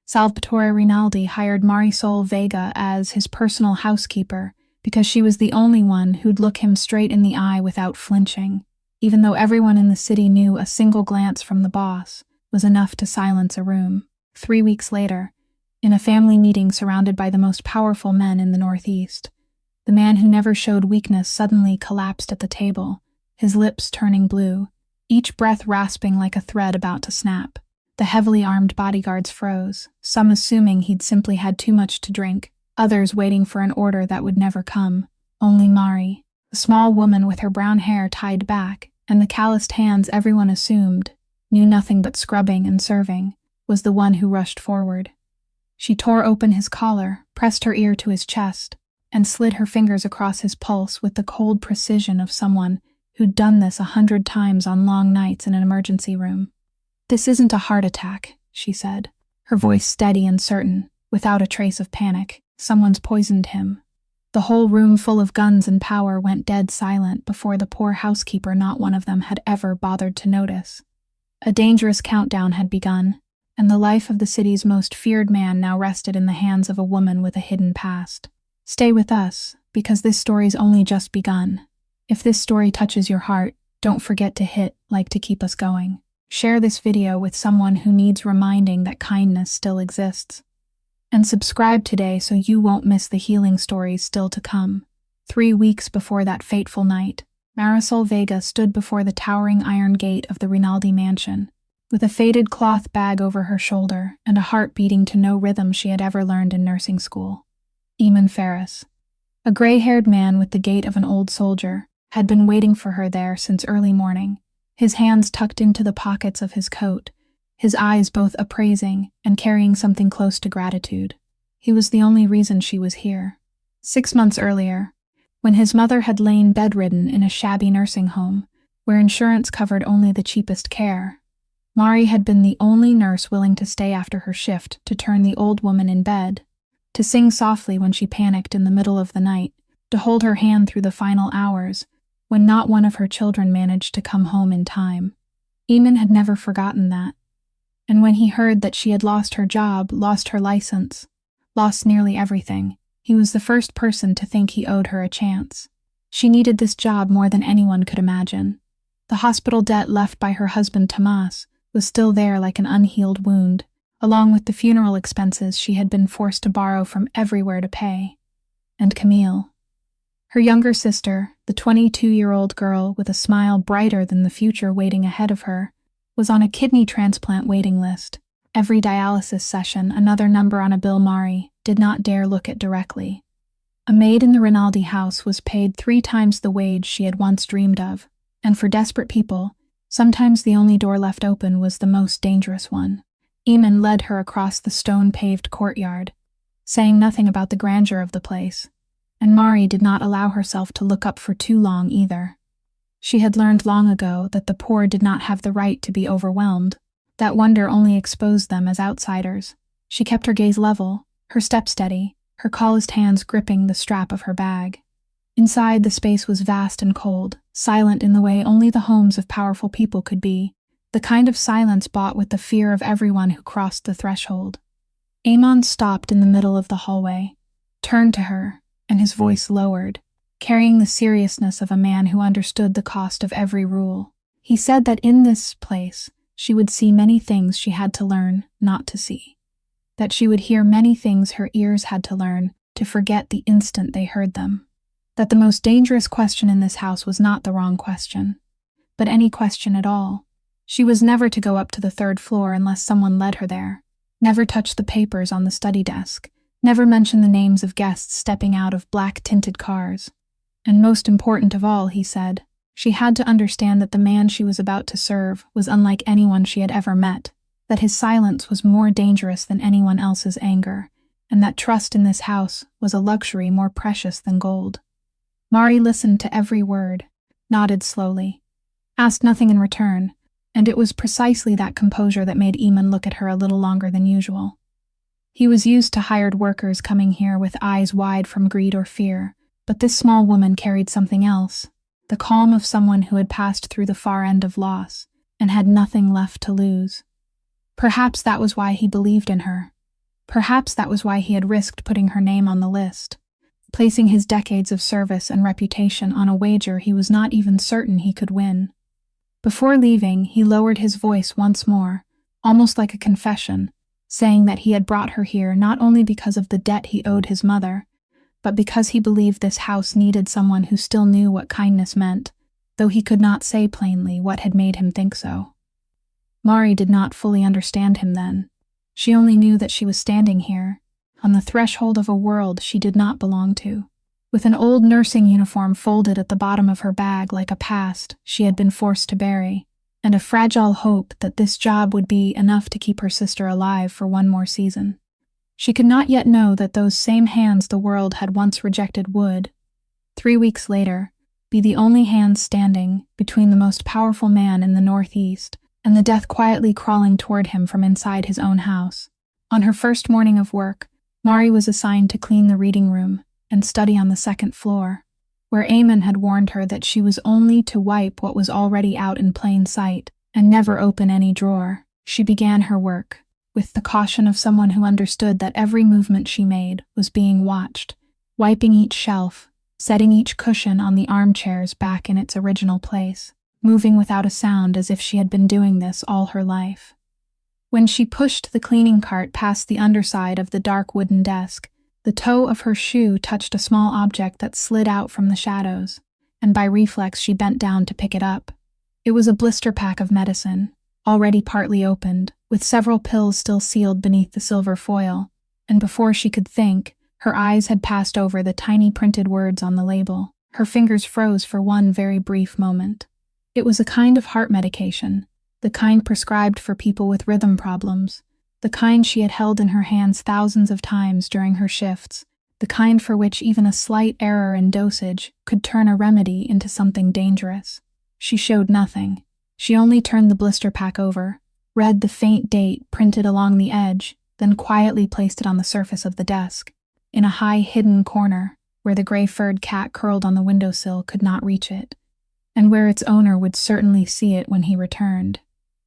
Salvatore Rinaldi hired Marisol Vega as his personal housekeeper because she was the only one who'd look him straight in the eye without flinching, even though everyone in the city knew a single glance from the boss was enough to silence a room. 3 weeks later, in a family meeting surrounded by the most powerful men in the Northeast, the man who never showed weakness suddenly collapsed at the table, his lips turning blue, each breath rasping like a thread about to snap. The heavily armed bodyguards froze, some assuming he'd simply had too much to drink, others waiting for an order that would never come. Only Mari, the small woman with her brown hair tied back, and the calloused hands everyone assumed knew nothing but scrubbing and serving, was the one who rushed forward. She tore open his collar, pressed her ear to his chest, and slid her fingers across his pulse with the cold precision of someone who'd done this 100 times on long nights in an emergency room. "This isn't a heart attack," she said, her voice steady and certain, without a trace of panic. "Someone's poisoned him." The whole room full of guns and power went dead silent before the poor housekeeper not one of them had ever bothered to notice. A dangerous countdown had begun, and the life of the city's most feared man now rested in the hands of a woman with a hidden past. Stay with us, because this story's only just begun. If this story touches your heart, don't forget to hit like to keep us going. Share this video with someone who needs reminding that kindness still exists. And subscribe today so you won't miss the healing stories still to come. 3 weeks before that fateful night, Marisol Vega stood before the towering iron gate of the Rinaldi mansion, with a faded cloth bag over her shoulder and a heart beating to no rhythm she had ever learned in nursing school. Eamon Ferris, a gray-haired man with the gait of an old soldier, had been waiting for her there since early morning, his hands tucked into the pockets of his coat, his eyes both appraising and carrying something close to gratitude. He was the only reason she was here. 6 months earlier, when his mother had lain bedridden in a shabby nursing home, where insurance covered only the cheapest care, Mari had been the only nurse willing to stay after her shift to turn the old woman in bed, to sing softly when she panicked in the middle of the night, to hold her hand through the final hours when not one of her children managed to come home in time. Eamon had never forgotten that. And when he heard that she had lost her job, lost her license, lost nearly everything, he was the first person to think he owed her a chance. She needed this job more than anyone could imagine. The hospital debt left by her husband Tomas was still there like an unhealed wound, along with the funeral expenses she had been forced to borrow from everywhere to pay. And Camille, her younger sister, the 22-year-old girl with a smile brighter than the future waiting ahead of her, was on a kidney transplant waiting list. Every dialysis session, another number on a bill Mari did not dare look at directly. A maid in the Rinaldi house was paid 3 times the wage she had once dreamed of, and for desperate people, sometimes the only door left open was the most dangerous one. Eamon led her across the stone-paved courtyard, saying nothing about the grandeur of the place, and Mari did not allow herself to look up for too long either. She had learned long ago that the poor did not have the right to be overwhelmed. That wonder only exposed them as outsiders. She kept her gaze level, her step steady, her calloused hands gripping the strap of her bag. Inside, the space was vast and cold, silent in the way only the homes of powerful people could be, the kind of silence bought with the fear of everyone who crossed the threshold. Eamon stopped in the middle of the hallway, turned to her, and his voice lowered, carrying the seriousness of a man who understood the cost of every rule. He said that in this place, she would see many things she had to learn not to see. That she would hear many things her ears had to learn to forget the instant they heard them. That the most dangerous question in this house was not the wrong question, but any question at all. She was never to go up to the 3rd floor unless someone led her there, never touch the papers on the study desk, never mention the names of guests stepping out of black-tinted cars. And most important of all, he said, she had to understand that the man she was about to serve was unlike anyone she had ever met, that his silence was more dangerous than anyone else's anger, and that trust in this house was a luxury more precious than gold. Mari listened to every word, nodded slowly, asked nothing in return, and it was precisely that composure that made Eamon look at her a little longer than usual. He was used to hired workers coming here with eyes wide from greed or fear, but this small woman carried something else, the calm of someone who had passed through the far end of loss and had nothing left to lose. Perhaps that was why he believed in her. Perhaps that was why he had risked putting her name on the list, placing his decades of service and reputation on a wager he was not even certain he could win. Before leaving, he lowered his voice once more, almost like a confession, saying that he had brought her here not only because of the debt he owed his mother, but because he believed this house needed someone who still knew what kindness meant, though he could not say plainly what had made him think so. Mari did not fully understand him then. She only knew that she was standing here, on the threshold of a world she did not belong to, with an old nursing uniform folded at the bottom of her bag like a past she had been forced to bury, and a fragile hope that this job would be enough to keep her sister alive for one more season. She could not yet know that those same hands the world had once rejected would, 3 weeks later, be the only hands standing between the most powerful man in the Northeast and the death quietly crawling toward him from inside his own house. On her first morning of work, Mari was assigned to clean the reading room and study on the second floor, where Eamon had warned her that she was only to wipe what was already out in plain sight and never open any drawer. She began her work, with the caution of someone who understood that every movement she made was being watched, wiping each shelf, setting each cushion on the armchairs back in its original place, moving without a sound as if she had been doing this all her life. When she pushed the cleaning cart past the underside of the dark wooden desk, the toe of her shoe touched a small object that slid out from the shadows, and by reflex she bent down to pick it up. It was a blister pack of medicine, already partly opened, with several pills still sealed beneath the silver foil, and before she could think, her eyes had passed over the tiny printed words on the label. Her fingers froze for one very brief moment. It was a kind of heart medication, the kind prescribed for people with rhythm problems, the kind she had held in her hands thousands of times during her shifts, the kind for which even a slight error in dosage could turn a remedy into something dangerous. She showed nothing. She only turned the blister pack over, read the faint date printed along the edge, then quietly placed it on the surface of the desk, in a high hidden corner where the gray-furred cat curled on the windowsill could not reach it, and where its owner would certainly see it when he returned.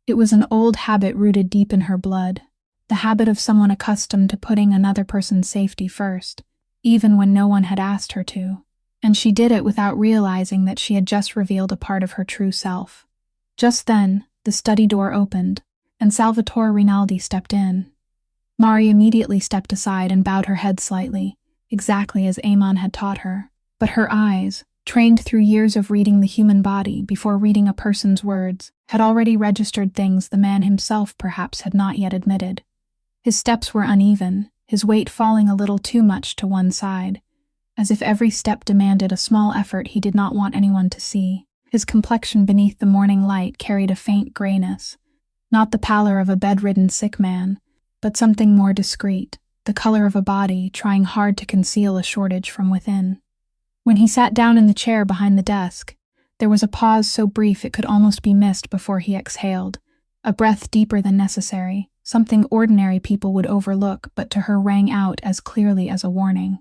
It was an old habit rooted deep in her blood, the habit of someone accustomed to putting another person's safety first, even when no one had asked her to, and she did it without realizing that she had just revealed a part of her true self. Just then, the study door opened, and Salvatore Rinaldi stepped in. Mari immediately stepped aside and bowed her head slightly, exactly as Eamon had taught her, but her eyes, trained through years of reading the human body before reading a person's words, had already registered things the man himself perhaps had not yet admitted. His steps were uneven, his weight falling a little too much to one side, as if every step demanded a small effort he did not want anyone to see. His complexion beneath the morning light carried a faint grayness, not the pallor of a bedridden sick man, but something more discreet, the color of a body trying hard to conceal a shortage from within. When he sat down in the chair behind the desk, there was a pause so brief it could almost be missed before he exhaled, a breath deeper than necessary, something ordinary people would overlook but to her rang out as clearly as a warning.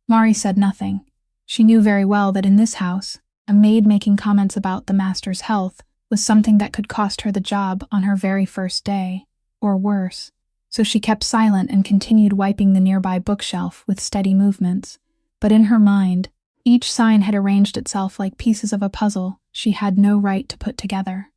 Mari said nothing. She knew very well that in this house, a maid making comments about the master's health was something that could cost her the job on her very first day, or worse, so she kept silent and continued wiping the nearby bookshelf with steady movements. But in her mind, each sign had arranged itself like pieces of a puzzle she had no right to put together.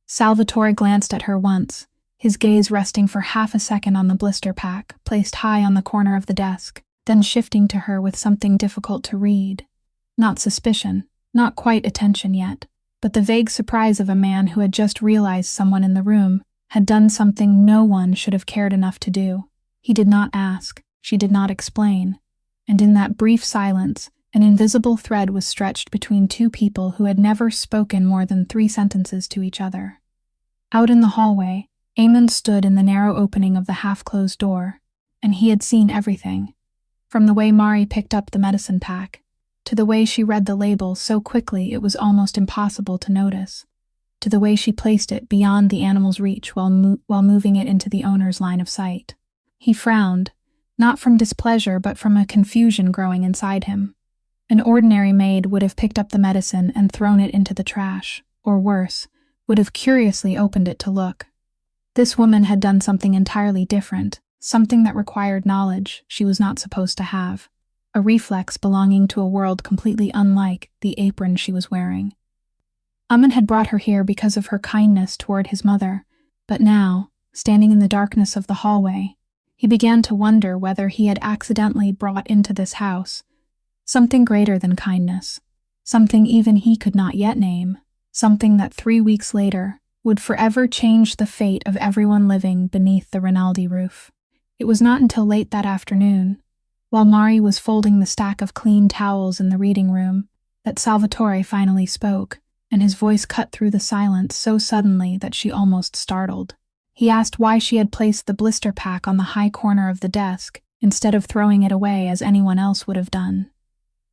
Salvatore glanced at her once, his gaze resting for half a second on the blister pack placed high on the corner of the desk, then shifting to her with something difficult to read. Not suspicion, not quite attention yet, but the vague surprise of a man who had just realized someone in the room had done something no one should have cared enough to do. He did not ask, she did not explain, and in that brief silence, an invisible thread was stretched between two people who had never spoken more than 3 sentences to each other. Out in the hallway, Eamon stood in the narrow opening of the half-closed door, and he had seen everything. From the way Mari picked up the medicine pack, to the way she read the label so quickly it was almost impossible to notice, to the way she placed it beyond the animal's reach while moving it into the owner's line of sight. He frowned, not from displeasure but from a confusion growing inside him. An ordinary maid would have picked up the medicine and thrown it into the trash, or worse, would have curiously opened it to look. This woman had done something entirely different, something that required knowledge she was not supposed to have, a reflex belonging to a world completely unlike the apron she was wearing. Amun had brought her here because of her kindness toward his mother, but now, standing in the darkness of the hallway, he began to wonder whether he had accidentally brought into this house something greater than kindness, something even he could not yet name, something that 3 weeks later would forever change the fate of everyone living beneath the Rinaldi roof. It was not until late that afternoon, while Mari was folding the stack of clean towels in the reading room, that Salvatore finally spoke, and his voice cut through the silence so suddenly that she almost startled. He asked why she had placed the blister pack on the high corner of the desk instead of throwing it away as anyone else would have done.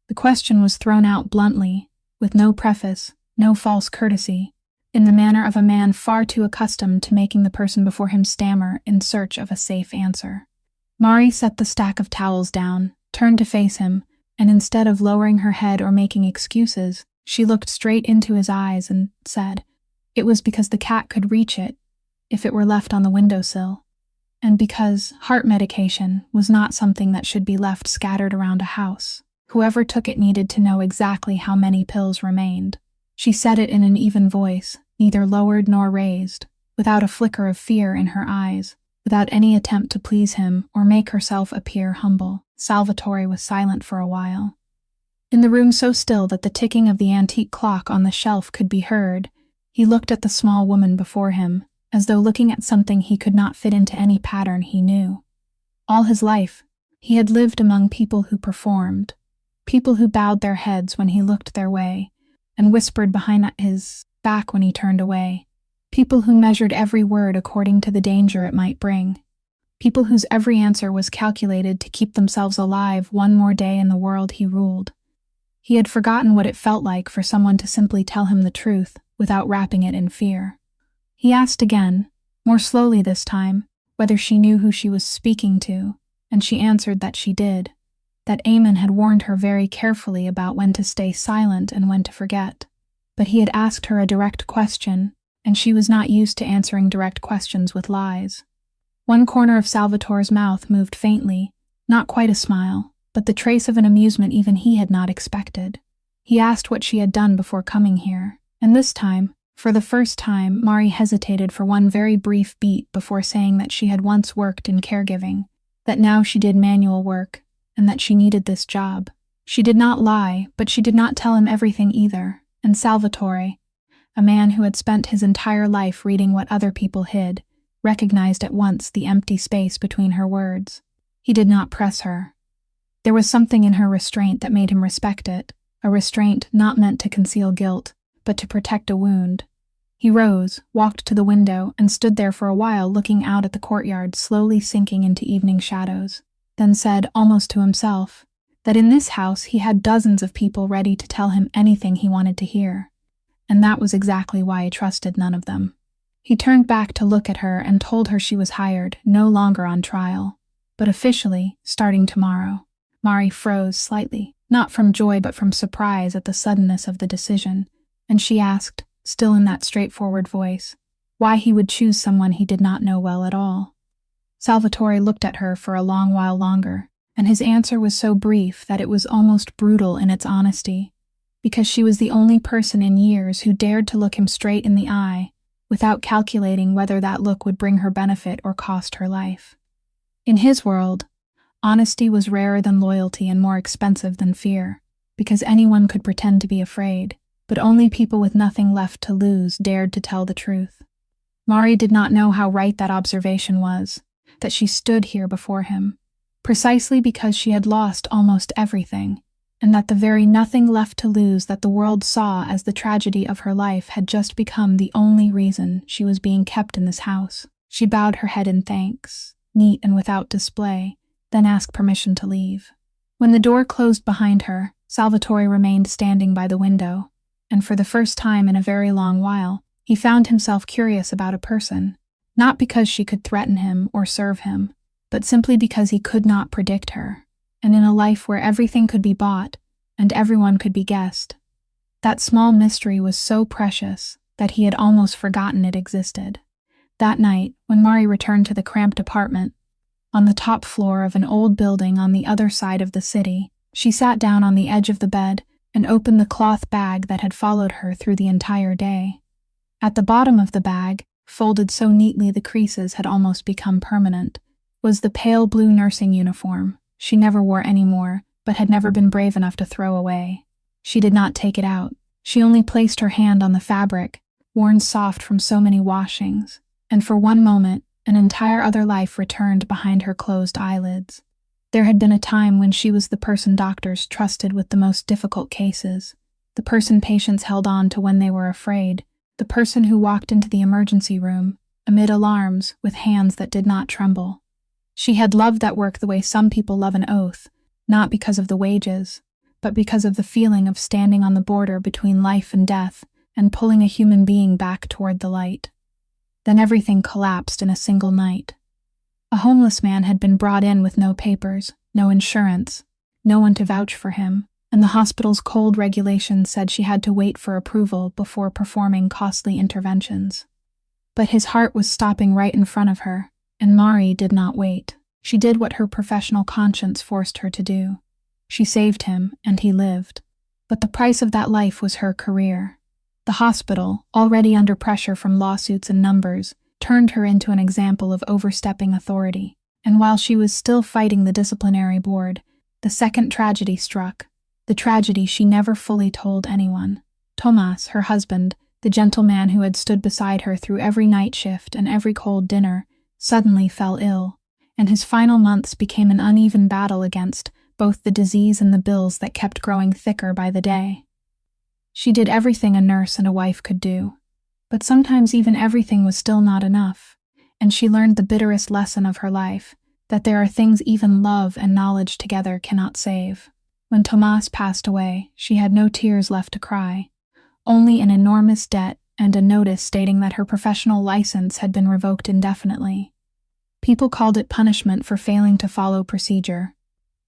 The question was thrown out bluntly, with no preface, no false courtesy, in the manner of a man far too accustomed to making the person before him stammer in search of a safe answer. Mari set the stack of towels down, turned to face him, and instead of lowering her head or making excuses, she looked straight into his eyes and said, "It was because the cat could reach it if it were left on the windowsill, and because heart medication was not something that should be left scattered around a house. Whoever took it needed to know exactly how many pills remained." She said it in an even voice, neither lowered nor raised, without a flicker of fear in her eyes, without any attempt to please him or make herself appear humble. Salvatore was silent for a while. In the room so still that the ticking of the antique clock on the shelf could be heard, he looked at the small woman before him, as though looking at something he could not fit into any pattern he knew. All his life, he had lived among people who performed, people who bowed their heads when he looked their way, and whispered behind his back when he turned away, people who measured every word according to the danger it might bring, people whose every answer was calculated to keep themselves alive one more day in the world he ruled. He had forgotten what it felt like for someone to simply tell him the truth without wrapping it in fear. He asked again, more slowly this time, whether she knew who she was speaking to, and she answered that she did, that Eamon had warned her very carefully about when to stay silent and when to forget. But he had asked her a direct question, and she was not used to answering direct questions with lies. One corner of Salvatore's mouth moved faintly, not quite a smile, but the trace of an amusement even he had not expected. He asked what she had done before coming here, and this time, for the first time, Mari hesitated for one very brief beat before saying that she had once worked in caregiving, that now she did manual work, and that she needed this job. She did not lie, but she did not tell him everything either, and Salvatore, a man who had spent his entire life reading what other people hid, recognized at once the empty space between her words. He did not press her. There was something in her restraint that made him respect it, a restraint not meant to conceal guilt, but to protect a wound. He rose, walked to the window, and stood there for a while looking out at the courtyard slowly sinking into evening shadows, then said, almost to himself, that in this house he had dozens of people ready to tell him anything he wanted to hear, and that was exactly why he trusted none of them. He turned back to look at her and told her she was hired, no longer on trial, but officially starting tomorrow. Mari froze slightly, not from joy but from surprise at the suddenness of the decision, and she asked, still in that straightforward voice, why he would choose someone he did not know well at all. Salvatore looked at her for a long while longer, and his answer was so brief that it was almost brutal in its honesty, because she was the only person in years who dared to look him straight in the eye without calculating whether that look would bring her benefit or cost her life. In his world, honesty was rarer than loyalty and more expensive than fear, because anyone could pretend to be afraid, but only people with nothing left to lose dared to tell the truth. Mari did not know how right that observation was, that she stood here before him, precisely because she had lost almost everything, and that the very nothing left to lose that the world saw as the tragedy of her life had just become the only reason she was being kept in this house. She bowed her head in thanks, neat and without display, then asked permission to leave. When the door closed behind her, Salvatore remained standing by the window, and for the first time in a very long while, he found himself curious about a person, not because she could threaten him or serve him, but simply because he could not predict her, and in a life where everything could be bought and everyone could be guessed, that small mystery was so precious that he had almost forgotten it existed. That night, when Mari returned to the cramped apartment, on the top floor of an old building on the other side of the city. She sat down on the edge of the bed and opened the cloth bag that had followed her through the entire day. At the bottom of the bag, folded so neatly the creases had almost become permanent, was the pale blue nursing uniform she never wore anymore, but had never been brave enough to throw away. She did not take it out. She only placed her hand on the fabric, worn soft from so many washings, and for one moment, an entire other life returned behind her closed eyelids. There had been a time when she was the person doctors trusted with the most difficult cases, the person patients held on to when they were afraid, the person who walked into the emergency room, amid alarms, with hands that did not tremble. She had loved that work the way some people love an oath, not because of the wages, but because of the feeling of standing on the border between life and death and pulling a human being back toward the light. Then everything collapsed in a single night. A homeless man had been brought in with no papers, no insurance, no one to vouch for him, and the hospital's cold regulations said she had to wait for approval before performing costly interventions. But his heart was stopping right in front of her, and Mari did not wait. She did what her professional conscience forced her to do. She saved him, and he lived. But the price of that life was her career. The hospital, already under pressure from lawsuits and numbers, turned her into an example of overstepping authority. And while she was still fighting the disciplinary board, the second tragedy struck, the tragedy she never fully told anyone. Tomas, her husband, the gentleman who had stood beside her through every night shift and every cold dinner, suddenly fell ill, and his final months became an uneven battle against both the disease and the bills that kept growing thicker by the day. She did everything a nurse and a wife could do, but sometimes even everything was still not enough, and she learned the bitterest lesson of her life, that there are things even love and knowledge together cannot save. When Tomas passed away, she had no tears left to cry, only an enormous debt and a notice stating that her professional license had been revoked indefinitely. People called it punishment for failing to follow procedure,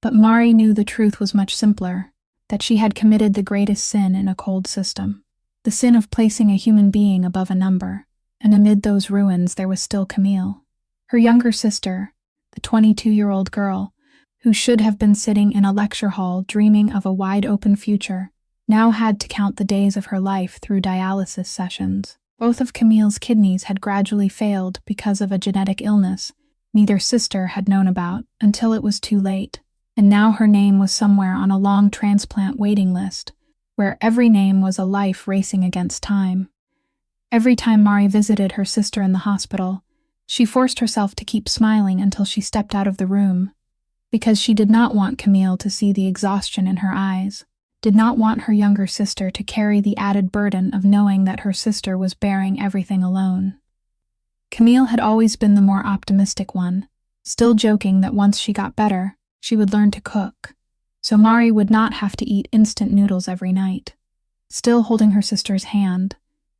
but Mari knew the truth was much simpler, that she had committed the greatest sin in a cold system, the sin of placing a human being above a number, and amid those ruins there was still Camille, her younger sister, the 22-year-old girl, who should have been sitting in a lecture hall dreaming of a wide-open future, now had to count the days of her life through dialysis sessions. Both of Camille's kidneys had gradually failed because of a genetic illness neither sister had known about until it was too late, and now her name was somewhere on a long transplant waiting list, where every name was a life racing against time. Every time Mari visited her sister in the hospital, she forced herself to keep smiling until she stepped out of the room, because she did not want Camille to see the exhaustion in her eyes, did not want her younger sister to carry the added burden of knowing that her sister was bearing everything alone. Camille had always been the more optimistic one, still joking that once she got better, she would learn to cook, so Mari would not have to eat instant noodles every night, still holding her sister's hand,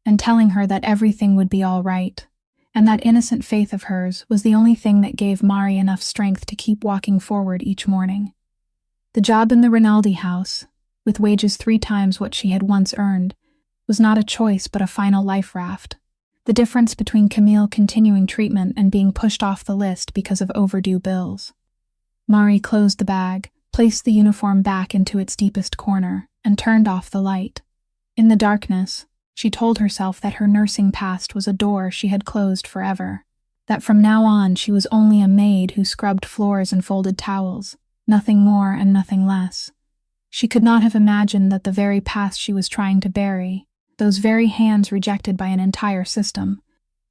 and telling her that everything would be all right, and that innocent faith of hers was the only thing that gave Mari enough strength to keep walking forward each morning. The job in the Rinaldi house, with wages 3 times what she had once earned, was not a choice but a final life raft. The difference between Camille continuing treatment and being pushed off the list because of overdue bills. Mari closed the bag, placed the uniform back into its deepest corner, and turned off the light. In the darkness, she told herself that her nursing past was a door she had closed forever, that from now on she was only a maid who scrubbed floors and folded towels, nothing more and nothing less. She could not have imagined that the very past she was trying to bury, those very hands rejected by an entire system,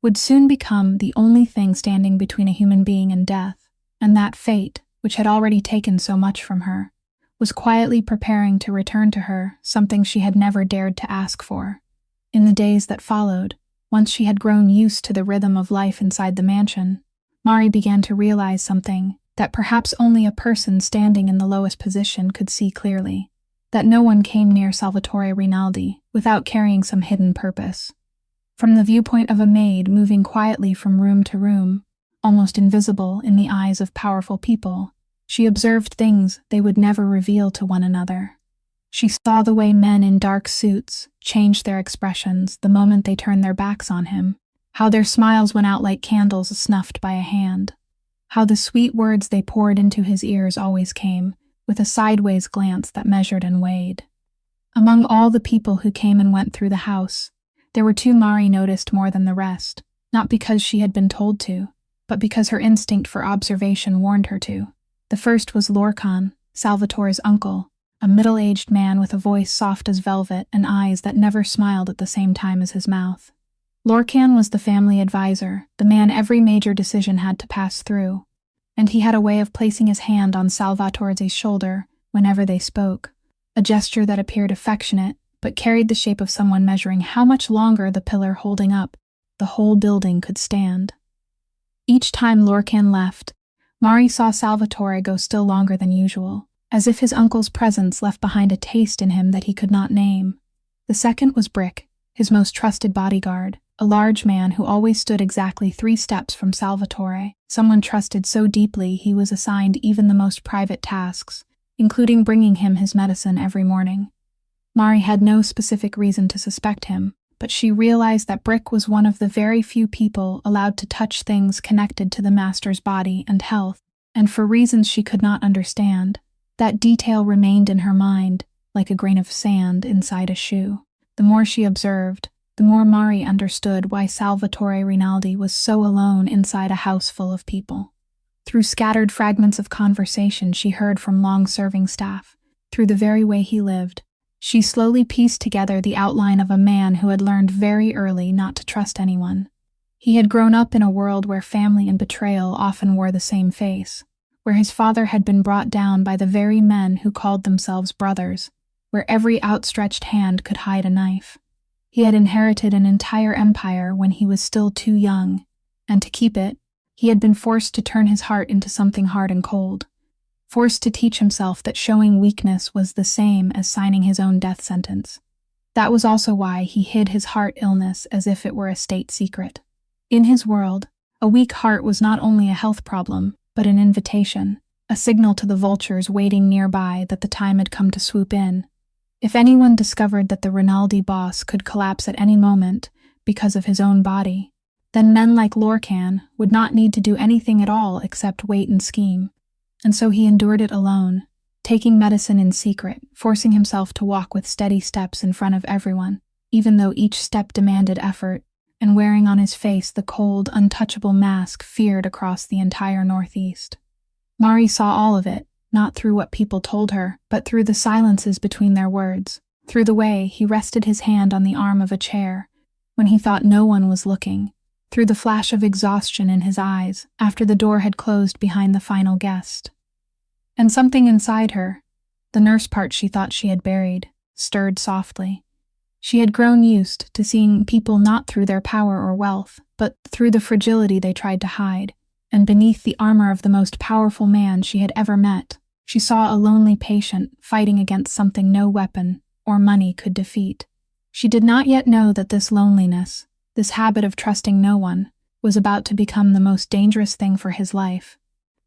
would soon become the only thing standing between a human being and death, and that fate, which had already taken so much from her, was quietly preparing to return to her something she had never dared to ask for. In the days that followed, once she had grown used to the rhythm of life inside the mansion, Mari began to realize something that perhaps only a person standing in the lowest position could see clearly, that no one came near Salvatore Rinaldi without carrying some hidden purpose. From the viewpoint of a maid moving quietly from room to room, almost invisible in the eyes of powerful people, she observed things they would never reveal to one another. She saw the way men in dark suits changed their expressions the moment they turned their backs on him, how their smiles went out like candles snuffed by a hand. How the sweet words they poured into his ears always came, with a sideways glance that measured and weighed. Among all the people who came and went through the house, there were two Mari noticed more than the rest, not because she had been told to, but because her instinct for observation warned her to. The first was Lorcan, Salvatore's uncle, a middle-aged man with a voice soft as velvet and eyes that never smiled at the same time as his mouth. Lorcan was the family advisor, the man every major decision had to pass through, and he had a way of placing his hand on Salvatore's shoulder whenever they spoke, a gesture that appeared affectionate but carried the shape of someone measuring how much longer the pillar holding up the whole building could stand. Each time Lorcan left, Mari saw Salvatore go still longer than usual, as if his uncle's presence left behind a taste in him that he could not name. The second was Brick, his most trusted bodyguard, a large man who always stood exactly 3 steps from Salvatore, someone trusted so deeply he was assigned even the most private tasks, including bringing him his medicine every morning. Mari had no specific reason to suspect him, but she realized that Brick was one of the very few people allowed to touch things connected to the master's body and health, and for reasons she could not understand, that detail remained in her mind like a grain of sand inside a shoe. The more she observed, the more Mari understood why Salvatore Rinaldi was so alone inside a house full of people. Through scattered fragments of conversation she heard from long-serving staff, through the very way he lived, she slowly pieced together the outline of a man who had learned very early not to trust anyone. He had grown up in a world where family and betrayal often wore the same face, where his father had been brought down by the very men who called themselves brothers, where every outstretched hand could hide a knife. He had inherited an entire empire when he was still too young, and to keep it, he had been forced to turn his heart into something hard and cold, forced to teach himself that showing weakness was the same as signing his own death sentence. That was also why he hid his heart illness as if it were a state secret. In his world, a weak heart was not only a health problem, but an invitation, a signal to the vultures waiting nearby that the time had come to swoop in. If anyone discovered that the Rinaldi boss could collapse at any moment because of his own body, then men like Lorcan would not need to do anything at all except wait and scheme. And so he endured it alone, taking medicine in secret, forcing himself to walk with steady steps in front of everyone, even though each step demanded effort, and wearing on his face the cold, untouchable mask feared across the entire Northeast. Mari saw all of it, not through what people told her, but through the silences between their words, through the way he rested his hand on the arm of a chair when he thought no one was looking, through the flash of exhaustion in his eyes after the door had closed behind the final guest. And something inside her, the nurse part she thought she had buried, stirred softly. She had grown used to seeing people not through their power or wealth, but through the fragility they tried to hide, and beneath the armor of the most powerful man she had ever met, she saw a lonely patient fighting against something no weapon or money could defeat. She did not yet know that this loneliness, this habit of trusting no one, was about to become the most dangerous thing for his life.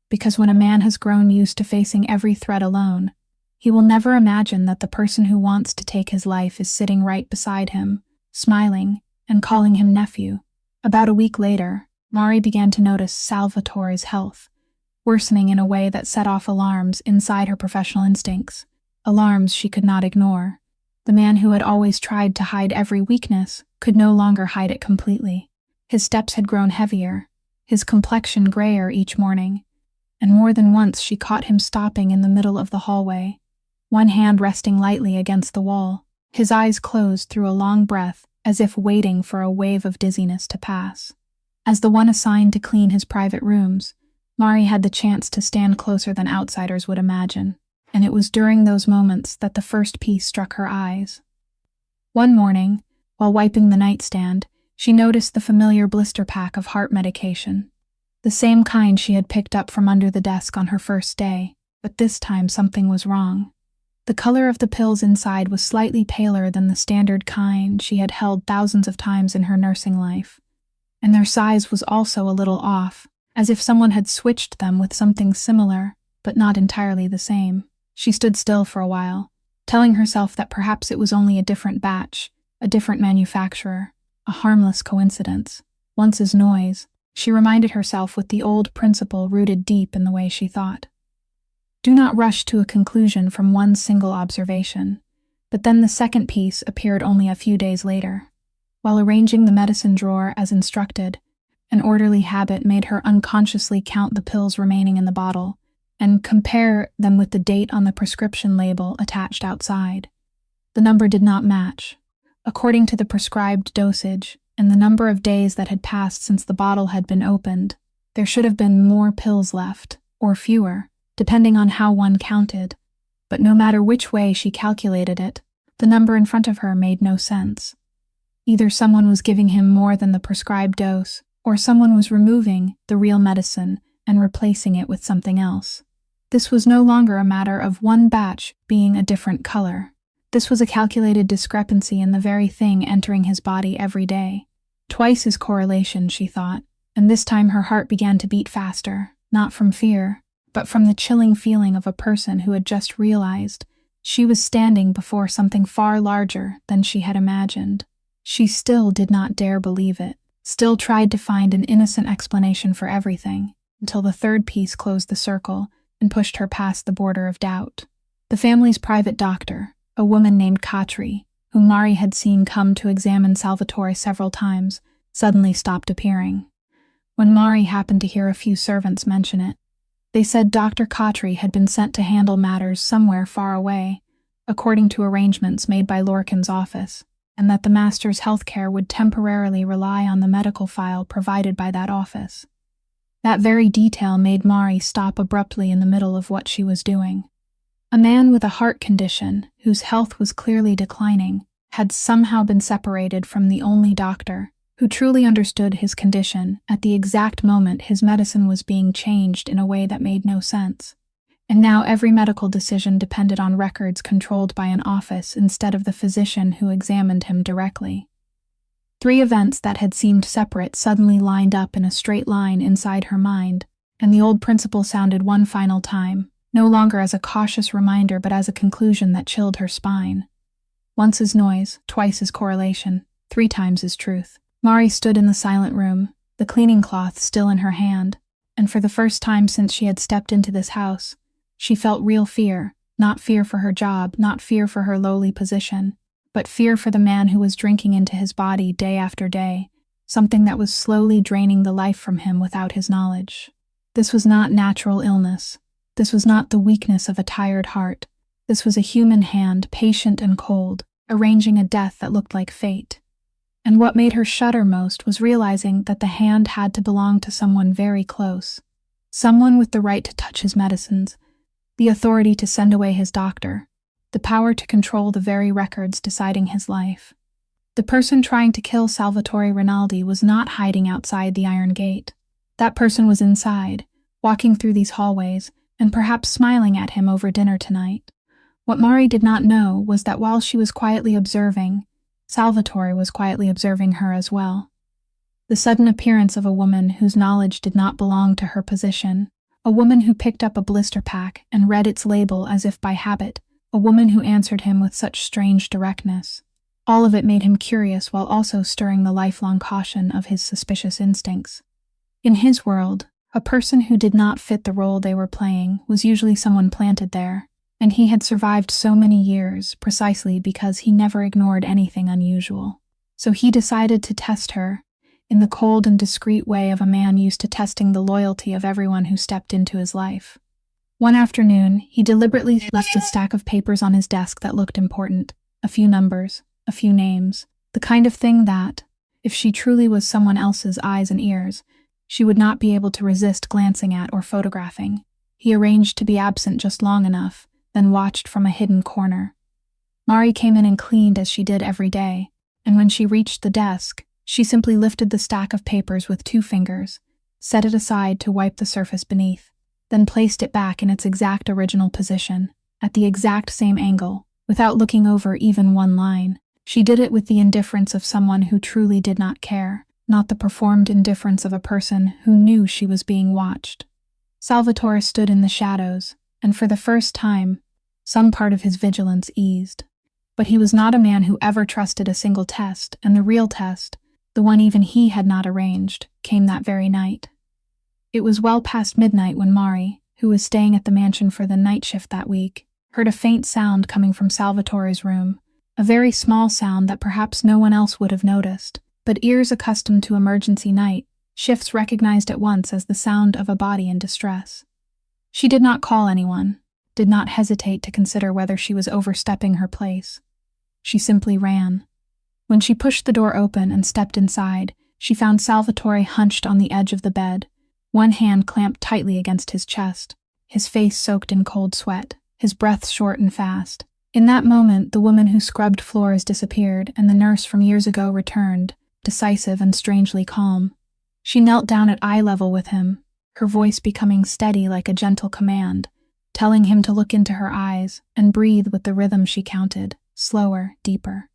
Because when a man has grown used to facing every threat alone, he will never imagine that the person who wants to take his life is sitting right beside him, smiling and calling him nephew. About a week later, Mari began to notice Salvatore's health, worsening in a way that set off alarms inside her professional instincts, alarms she could not ignore. The man who had always tried to hide every weakness could no longer hide it completely. His steps had grown heavier, his complexion grayer each morning, and more than once she caught him stopping in the middle of the hallway, one hand resting lightly against the wall, his eyes closed through a long breath as if waiting for a wave of dizziness to pass. As the one assigned to clean his private rooms, Mari had the chance to stand closer than outsiders would imagine, and it was during those moments that the first piece struck her eyes. One morning, while wiping the nightstand, she noticed the familiar blister pack of heart medication, the same kind she had picked up from under the desk on her first day, but this time something was wrong. The color of the pills inside was slightly paler than the standard kind she had held thousands of times in her nursing life, and their size was also a little off, as if someone had switched them with something similar, but not entirely the same. She stood still for a while, telling herself that perhaps it was only a different batch, a different manufacturer, a harmless coincidence. Once his noise, She reminded herself with the old principle rooted deep in the way she thought. Do not rush to a conclusion from one single observation. But then the second piece appeared only a few days later. While arranging the medicine drawer as instructed, an orderly habit made her unconsciously count the pills remaining in the bottle and compare them with the date on the prescription label attached outside. The number did not match. According to the prescribed dosage and the number of days that had passed since the bottle had been opened, there should have been more pills left, or fewer, depending on how one counted. But no matter which way she calculated it, the number in front of her made no sense. Either someone was giving him more than the prescribed dose, or someone was removing the real medicine and replacing it with something else. This was no longer a matter of one batch being a different color. This was a calculated discrepancy in the very thing entering his body every day. Twice his correlation, she thought, and this time her heart began to beat faster, not from fear, but from the chilling feeling of a person who had just realized she was standing before something far larger than she had imagined. She still did not dare believe it, still tried to find an innocent explanation for everything, until the third piece closed the circle and pushed her past the border of doubt. The family's private doctor, a woman named Katri, whom Mari had seen come to examine Salvatore several times, suddenly stopped appearing. When Mari happened to hear a few servants mention it, they said Dr. Katri had been sent to handle matters somewhere far away, according to arrangements made by Lorcan's office, and that the master's health care would temporarily rely on the medical file provided by that office. That very detail made Mari stop abruptly in the middle of what she was doing. A man with a heart condition, whose health was clearly declining, had somehow been separated from the only doctor who truly understood his condition at the exact moment his medicine was being changed in a way that made no sense. And now every medical decision depended on records controlled by an office instead of the physician who examined him directly. 3 events that had seemed separate suddenly lined up in a straight line inside her mind, and the old principle sounded one final time, no longer as a cautious reminder but as a conclusion that chilled her spine. Once is noise, twice is correlation, 3 times is truth. Mari stood in the silent room, the cleaning cloth still in her hand, and for the first time since she had stepped into this house, she felt real fear, not fear for her job, not fear for her lowly position, but fear for the man who was drinking into his body day after day, something that was slowly draining the life from him without his knowledge. This was not natural illness. This was not the weakness of a tired heart. This was a human hand, patient and cold, arranging a death that looked like fate. And what made her shudder most was realizing that the hand had to belong to someone very close. Someone with the right to touch his medicines, the authority to send away his doctor, the power to control the very records deciding his life. The person trying to kill Salvatore Rinaldi was not hiding outside the iron gate. That person was inside, walking through these hallways, and perhaps smiling at him over dinner tonight. What Mari did not know was that while she was quietly observing, Salvatore was quietly observing her as well. The sudden appearance of a woman whose knowledge did not belong to her position, a woman who picked up a blister pack and read its label as if by habit, a woman who answered him with such strange directness. All of it made him curious while also stirring the lifelong caution of his suspicious instincts. In his world, a person who did not fit the role they were playing was usually someone planted there, and he had survived so many years precisely because he never ignored anything unusual. So he decided to test her, in the cold and discreet way of a man used to testing the loyalty of everyone who stepped into his life. One afternoon, he deliberately left a stack of papers on his desk that looked important, a few numbers, a few names, the kind of thing that, if she truly was someone else's eyes and ears, she would not be able to resist glancing at or photographing. He arranged to be absent just long enough, then watched from a hidden corner. Mari came in and cleaned as she did every day, and when she reached the desk, she simply lifted the stack of papers with 2 fingers, set it aside to wipe the surface beneath, then placed it back in its exact original position, at the exact same angle, without looking over even one line. She did it with the indifference of someone who truly did not care, not the performed indifference of a person who knew she was being watched. Salvatore stood in the shadows, and for the first time, some part of his vigilance eased. But he was not a man who ever trusted a single test, and the real test, the one even he had not arranged, came that very night. It was well past midnight when Mari, who was staying at the mansion for the night shift that week, heard a faint sound coming from Salvatore's room, a very small sound that perhaps no one else would have noticed, but ears accustomed to emergency night shifts recognized at once as the sound of a body in distress. She did not call anyone, did not hesitate to consider whether she was overstepping her place. She simply ran. When she pushed the door open and stepped inside, she found Salvatore hunched on the edge of the bed, one hand clamped tightly against his chest, his face soaked in cold sweat, his breath short and fast. In that moment, the woman who scrubbed floors disappeared and the nurse from years ago returned, decisive and strangely calm. She knelt down at eye level with him, her voice becoming steady like a gentle command, telling him to look into her eyes and breathe with the rhythm she counted, slower, deeper.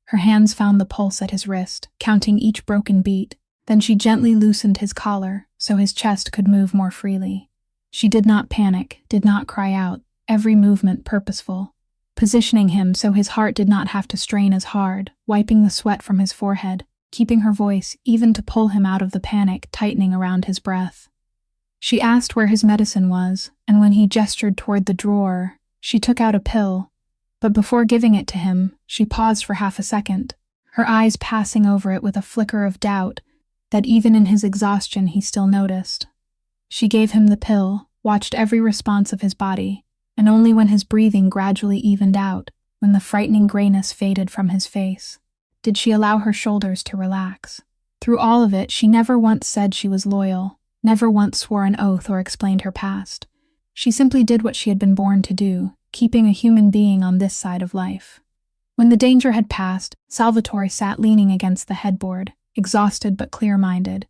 Her hands found the pulse at his wrist, counting each broken beat. Then she gently loosened his collar so his chest could move more freely. She did not panic, did not cry out, every movement purposeful, positioning him so his heart did not have to strain as hard, wiping the sweat from his forehead, keeping her voice even to pull him out of the panic tightening around his breath. She asked where his medicine was, and when he gestured toward the drawer, she took out a pill. But before giving it to him, she paused for half a second, her eyes passing over it with a flicker of doubt that even in his exhaustion he still noticed. She gave him the pill, watched every response of his body, and only when his breathing gradually evened out, when the frightening grayness faded from his face, did she allow her shoulders to relax. Through all of it, she never once said she was loyal, never once swore an oath or explained her past. She simply did what she had been born to do, keeping a human being on this side of life. When the danger had passed, Salvatore sat leaning against the headboard, exhausted but clear-minded,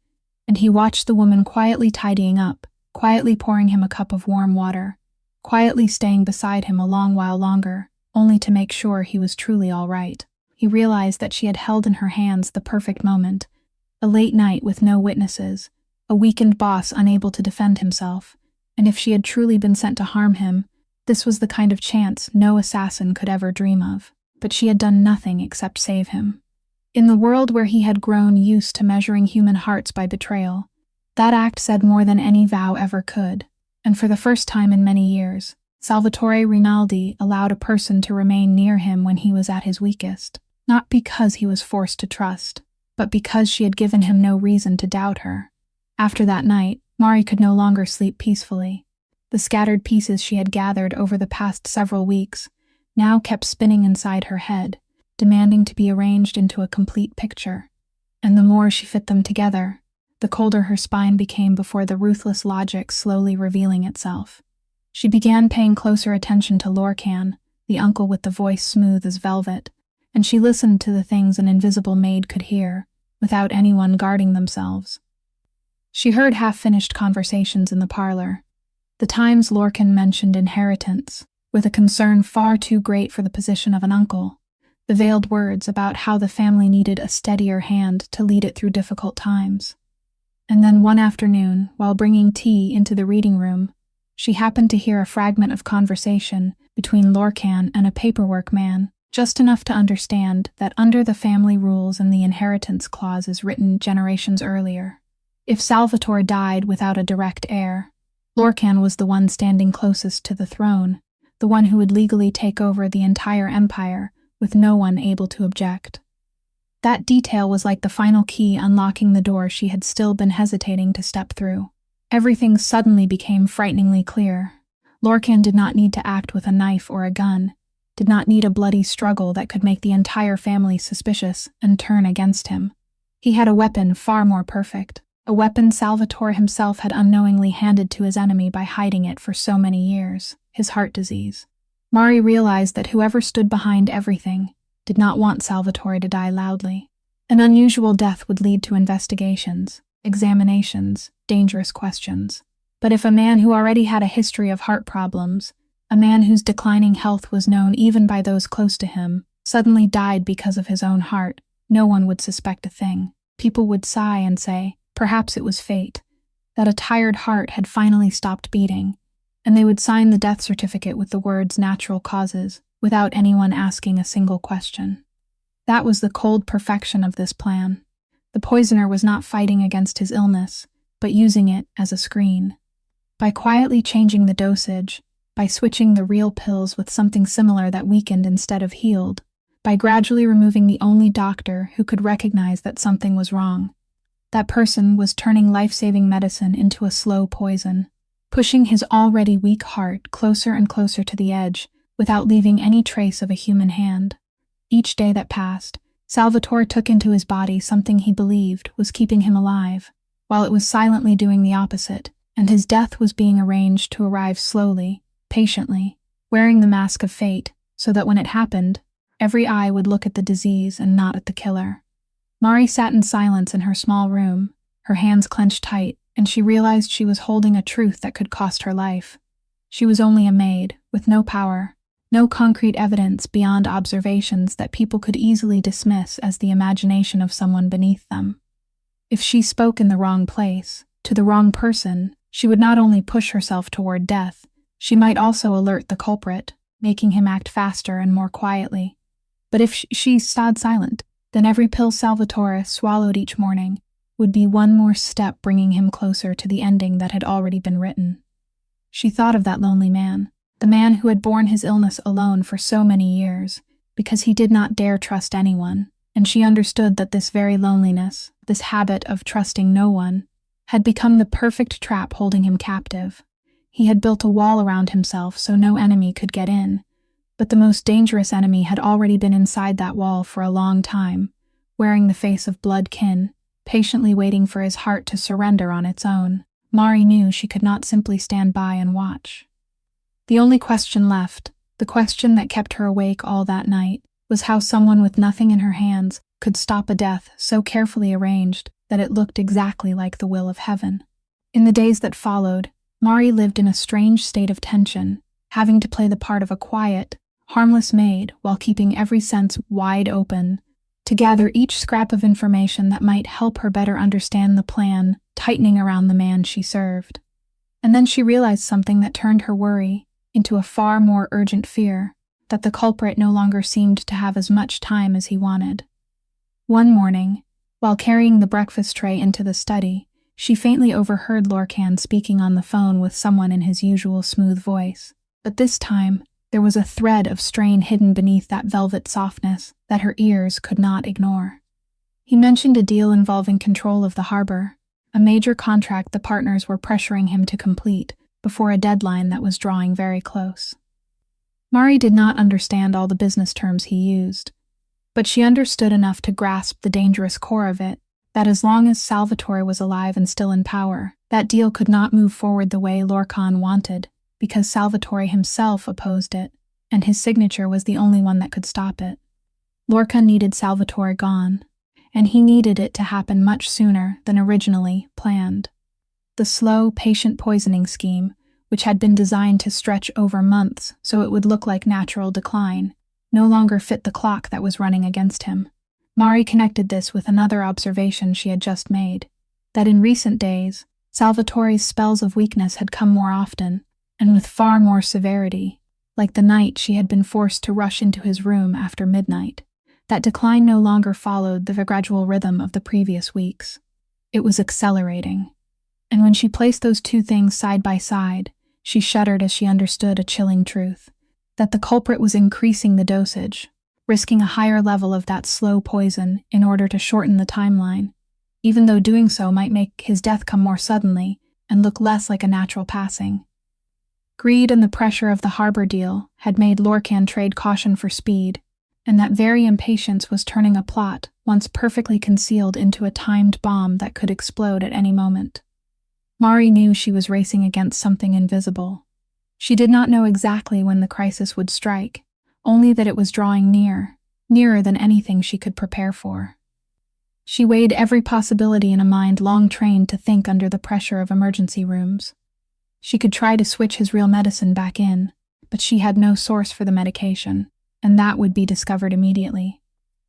and he watched the woman quietly tidying up, quietly pouring him a cup of warm water, quietly staying beside him a long while longer, only to make sure he was truly all right. He realized that she had held in her hands the perfect moment, a late night with no witnesses, a weakened boss unable to defend himself, and if she had truly been sent to harm him, this was the kind of chance no assassin could ever dream of. But she had done nothing except save him. In the world where he had grown used to measuring human hearts by betrayal, that act said more than any vow ever could, and for the first time in many years, Salvatore Rinaldi allowed a person to remain near him when he was at his weakest, not because he was forced to trust, but because she had given him no reason to doubt her. After that night, Mari could no longer sleep peacefully. The scattered pieces she had gathered over the past several weeks now kept spinning inside her head, demanding to be arranged into a complete picture. And the more she fit them together, the colder her spine became before the ruthless logic slowly revealing itself. She began paying closer attention to Lorcan, the uncle with the voice smooth as velvet, and she listened to the things an invisible maid could hear, without anyone guarding themselves. She heard half-finished conversations in the parlor. The times Lorcan mentioned inheritance, with a concern far too great for the position of an uncle. The veiled words about how the family needed a steadier hand to lead it through difficult times. And then one afternoon, while bringing tea into the reading room, she happened to hear a fragment of conversation between Lorcan and a paperwork man, just enough to understand that under the family rules and the inheritance clauses written generations earlier, if Salvatore died without a direct heir, Lorcan was the one standing closest to the throne, the one who would legally take over the entire empire with no one able to object. That detail was like the final key unlocking the door she had still been hesitating to step through. Everything suddenly became frighteningly clear. Lorcan did not need to act with a knife or a gun, did not need a bloody struggle that could make the entire family suspicious and turn against him. He had a weapon far more perfect, a weapon Salvatore himself had unknowingly handed to his enemy by hiding it for so many years, his heart disease. Mari realized that whoever stood behind everything did not want Salvatore to die loudly. An unusual death would lead to investigations, examinations, dangerous questions. But if a man who already had a history of heart problems, a man whose declining health was known even by those close to him, suddenly died because of his own heart, no one would suspect a thing. People would sigh and say, perhaps it was fate, that a tired heart had finally stopped beating, and they would sign the death certificate with the words natural causes, without anyone asking a single question. That was the cold perfection of this plan. The poisoner was not fighting against his illness, but using it as a screen. By quietly changing the dosage, by switching the real pills with something similar that weakened instead of healed, by gradually removing the only doctor who could recognize that something was wrong, that person was turning life-saving medicine into a slow poison, pushing his already weak heart closer and closer to the edge without leaving any trace of a human hand. Each day that passed, Salvatore took into his body something he believed was keeping him alive, while it was silently doing the opposite, and his death was being arranged to arrive slowly, patiently, wearing the mask of fate, so that when it happened, every eye would look at the disease and not at the killer. Mari sat in silence in her small room, her hands clenched tight, and she realized she was holding a truth that could cost her life. She was only a maid, with no power, no concrete evidence beyond observations that people could easily dismiss as the imagination of someone beneath them. If she spoke in the wrong place, to the wrong person, she would not only push herself toward death, she might also alert the culprit, making him act faster and more quietly. But if she stayed silent, then every pill Salvatore swallowed each morning would be one more step bringing him closer to the ending that had already been written. She thought of that lonely man, the man who had borne his illness alone for so many years, because he did not dare trust anyone, and she understood that this very loneliness, this habit of trusting no one, had become the perfect trap holding him captive. He had built a wall around himself so no enemy could get in, but the most dangerous enemy had already been inside that wall for a long time, wearing the face of blood kin, patiently waiting for his heart to surrender on its own. Mari knew she could not simply stand by and watch. The only question left, the question that kept her awake all that night, was how someone with nothing in her hands could stop a death so carefully arranged that it looked exactly like the will of heaven. In the days that followed, Mari lived in a strange state of tension, having to play the part of a quiet, harmless maid while keeping every sense wide open, to gather each scrap of information that might help her better understand the plan tightening around the man she served. And then she realized something that turned her worry into a far more urgent fear, that the culprit no longer seemed to have as much time as he wanted. One morning, while carrying the breakfast tray into the study, she faintly overheard Lorcan speaking on the phone with someone in his usual smooth voice. But this time, there was a thread of strain hidden beneath that velvet softness that her ears could not ignore. He mentioned a deal involving control of the harbor, a major contract the partners were pressuring him to complete before a deadline that was drawing very close. Mari did not understand all the business terms he used, but she understood enough to grasp the dangerous core of it, that as long as Salvatore was alive and still in power, that deal could not move forward the way Lorcan wanted, because Salvatore himself opposed it, and his signature was the only one that could stop it. Lorca needed Salvatore gone, and he needed it to happen much sooner than originally planned. The slow, patient poisoning scheme, which had been designed to stretch over months so it would look like natural decline, no longer fit the clock that was running against him. Mari connected this with another observation she had just made, that in recent days, Salvatore's spells of weakness had come more often, and with far more severity, like the night she had been forced to rush into his room after midnight. That decline no longer followed the gradual rhythm of the previous weeks. It was accelerating. And when she placed those two things side by side, she shuddered as she understood a chilling truth, that the culprit was increasing the dosage, risking a higher level of that slow poison in order to shorten the timeline, even though doing so might make his death come more suddenly and look less like a natural passing. Greed and the pressure of the harbor deal had made Lorcan trade caution for speed, and that very impatience was turning a plot once perfectly concealed into a timed bomb that could explode at any moment. Mari knew she was racing against something invisible. She did not know exactly when the crisis would strike, only that it was drawing near, nearer than anything she could prepare for. She weighed every possibility in a mind long trained to think under the pressure of emergency rooms. She could try to switch his real medicine back in, but she had no source for the medication, and that would be discovered immediately.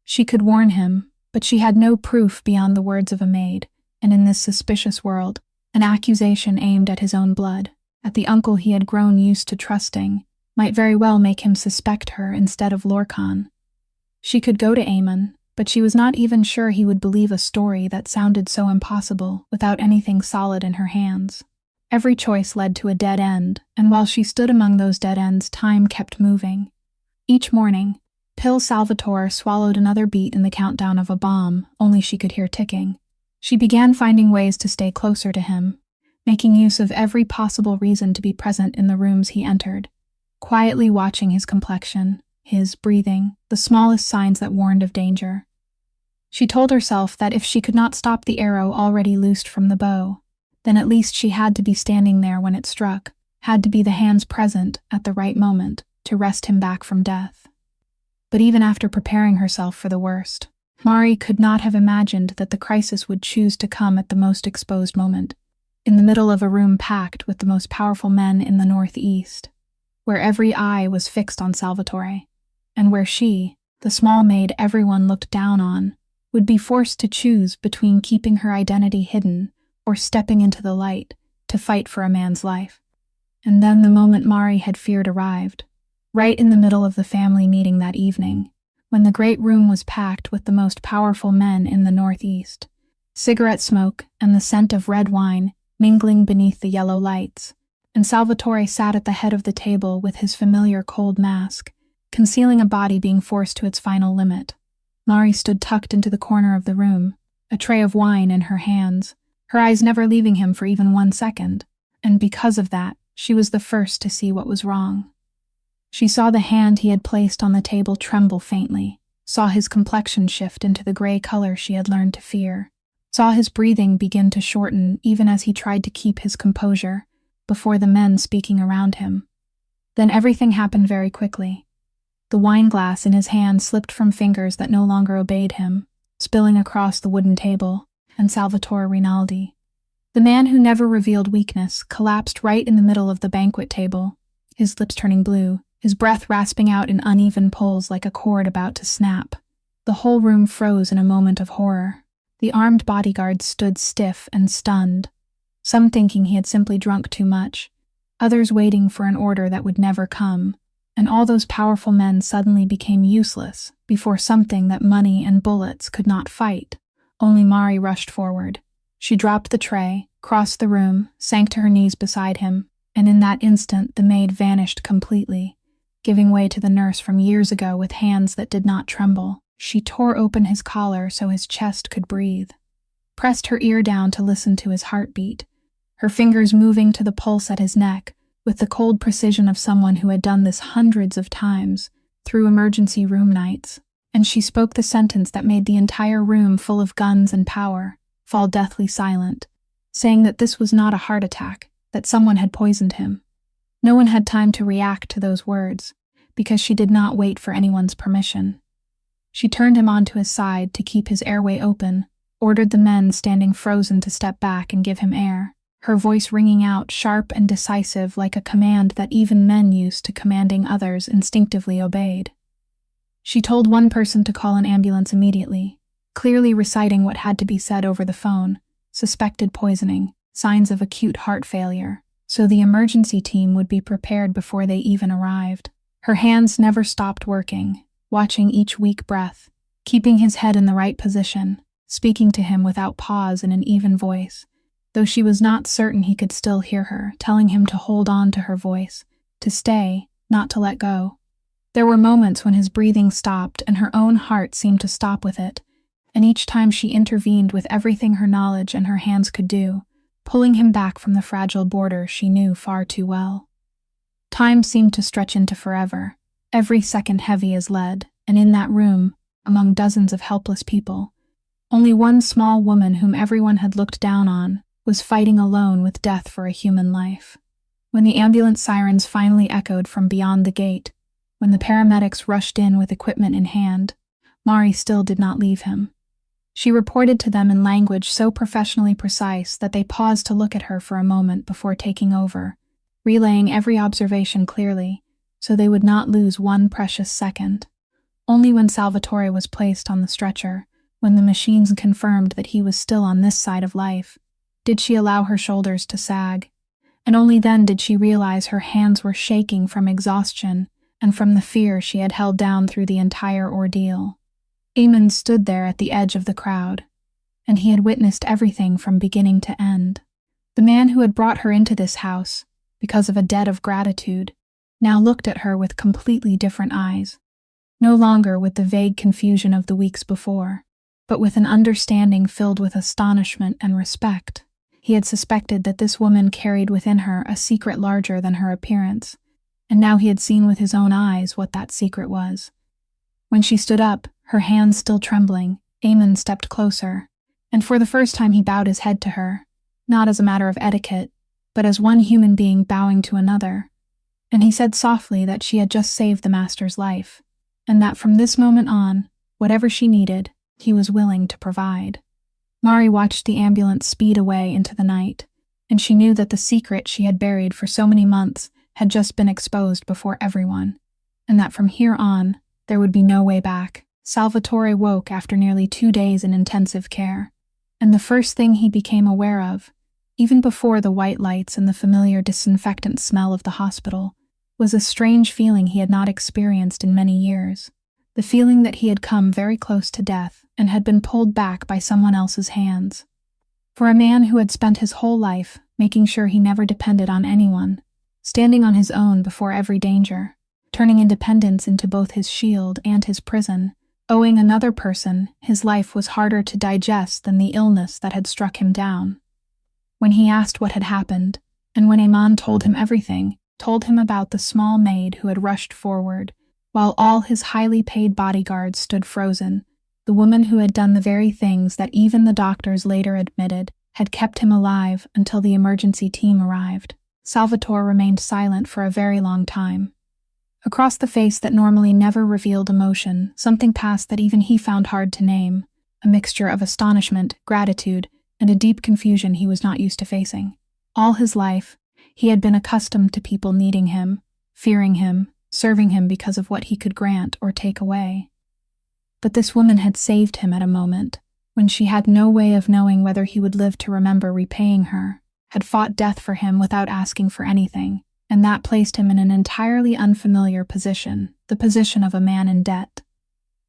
She could warn him, but she had no proof beyond the words of a maid, and in this suspicious world, an accusation aimed at his own blood, at the uncle he had grown used to trusting, might very well make him suspect her instead of Lorcan. She could go to Amon, but she was not even sure he would believe a story that sounded so impossible without anything solid in her hands. Every choice led to a dead end, and while she stood among those dead ends, time kept moving. Each morning, Pill Salvatore swallowed another beat in the countdown of a bomb, only she could hear ticking. She began finding ways to stay closer to him, making use of every possible reason to be present in the rooms he entered, quietly watching his complexion, his breathing, the smallest signs that warned of danger. She told herself that if she could not stop the arrow already loosed from the bow, then at least she had to be standing there when it struck, had to be the hands present at the right moment to wrest him back from death. But even after preparing herself for the worst, Mari could not have imagined that the crisis would choose to come at the most exposed moment, in the middle of a room packed with the most powerful men in the Northeast, where every eye was fixed on Salvatore, and where she, the small maid everyone looked down on, would be forced to choose between keeping her identity hidden or stepping into the light to fight for a man's life. And then the moment Mari had feared arrived, right in the middle of the family meeting that evening, when the great room was packed with the most powerful men in the Northeast, cigarette smoke and the scent of red wine mingling beneath the yellow lights, and Salvatore sat at the head of the table with his familiar cold mask, concealing a body being forced to its final limit. Mari stood tucked into the corner of the room, a tray of wine in her hands, her eyes never leaving him for even 1 second, and because of that, she was the first to see what was wrong. She saw the hand he had placed on the table tremble faintly, saw his complexion shift into the gray color she had learned to fear, saw his breathing begin to shorten even as he tried to keep his composure before the men speaking around him. Then everything happened very quickly. The wine glass in his hand slipped from fingers that no longer obeyed him, spilling across the wooden table, and Salvatore Rinaldi, the man who never revealed weakness, collapsed right in the middle of the banquet table, his lips turning blue, his breath rasping out in uneven pulls like a cord about to snap. The whole room froze in a moment of horror. The armed bodyguards stood stiff and stunned, some thinking he had simply drunk too much, others waiting for an order that would never come, and all those powerful men suddenly became useless before something that money and bullets could not fight. Only Mari rushed forward. She dropped the tray, crossed the room, sank to her knees beside him, and in that instant the maid vanished completely, giving way to the nurse from years ago with hands that did not tremble. She tore open his collar so his chest could breathe, pressed her ear down to listen to his heartbeat, her fingers moving to the pulse at his neck, with the cold precision of someone who had done this hundreds of times through emergency room nights, and she spoke the sentence that made the entire room full of guns and power fall deathly silent, saying that this was not a heart attack, that someone had poisoned him. No one had time to react to those words, because she did not wait for anyone's permission. She turned him onto his side to keep his airway open, ordered the men standing frozen to step back and give him air, her voice ringing out sharp and decisive like a command that even men used to commanding others instinctively obeyed. She told one person to call an ambulance immediately, clearly reciting what had to be said over the phone: suspected poisoning, signs of acute heart failure, so the emergency team would be prepared before they even arrived. Her hands never stopped working, watching each weak breath, keeping his head in the right position, speaking to him without pause in an even voice, though she was not certain he could still hear her, telling him to hold on to her voice, to stay, not to let go. There were moments when his breathing stopped and her own heart seemed to stop with it, and each time she intervened with everything her knowledge and her hands could do, pulling him back from the fragile border she knew far too well. Time seemed to stretch into forever, every second heavy as lead, and in that room, among dozens of helpless people, only one small woman whom everyone had looked down on was fighting alone with death for a human life. When the ambulance sirens finally echoed from beyond the gate, when the paramedics rushed in with equipment in hand, Mari still did not leave him. She reported to them in language so professionally precise that they paused to look at her for a moment before taking over, relaying every observation clearly, so they would not lose one precious second. Only when Salvatore was placed on the stretcher, when the machines confirmed that he was still on this side of life, did she allow her shoulders to sag, and only then did she realize her hands were shaking from exhaustion and from the fear she had held down through the entire ordeal. Eamon stood there at the edge of the crowd, and he had witnessed everything from beginning to end. The man who had brought her into this house, because of a debt of gratitude, now looked at her with completely different eyes, no longer with the vague confusion of the weeks before, but with an understanding filled with astonishment and respect. He had suspected that this woman carried within her a secret larger than her appearance, and now he had seen with his own eyes what that secret was. When she stood up, her hands still trembling, Eamon stepped closer, and for the first time he bowed his head to her, not as a matter of etiquette, but as one human being bowing to another, and he said softly that she had just saved the master's life, and that from this moment on, whatever she needed, he was willing to provide. Mari watched the ambulance speed away into the night, and she knew that the secret she had buried for so many months had just been exposed before everyone, and that from here on, there would be no way back. Salvatore woke after nearly 2 days in intensive care, and the first thing he became aware of, even before the white lights and the familiar disinfectant smell of the hospital, was a strange feeling he had not experienced in many years. The feeling that he had come very close to death and had been pulled back by someone else's hands. For a man who had spent his whole life making sure he never depended on anyone, standing on his own before every danger, turning independence into both his shield and his prison, owing another person, his life was harder to digest than the illness that had struck him down. When he asked what had happened, and when Eamon told him everything, told him about the small maid who had rushed forward, while all his highly paid bodyguards stood frozen, the woman who had done the very things that even the doctors later admitted had kept him alive until the emergency team arrived, Salvatore remained silent for a very long time. Across the face that normally never revealed emotion, something passed that even he found hard to name, a mixture of astonishment, gratitude, and a deep confusion he was not used to facing. All his life, he had been accustomed to people needing him, fearing him, serving him because of what he could grant or take away. But this woman had saved him at a moment when she had no way of knowing whether he would live to remember repaying her, had fought death for him without asking for anything, and that placed him in an entirely unfamiliar position, the position of a man in debt.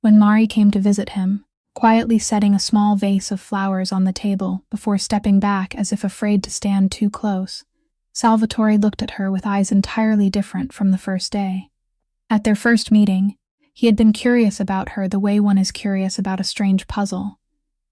When Mari came to visit him, quietly setting a small vase of flowers on the table before stepping back as if afraid to stand too close, Salvatore looked at her with eyes entirely different from the first day. At their first meeting, he had been curious about her the way one is curious about a strange puzzle,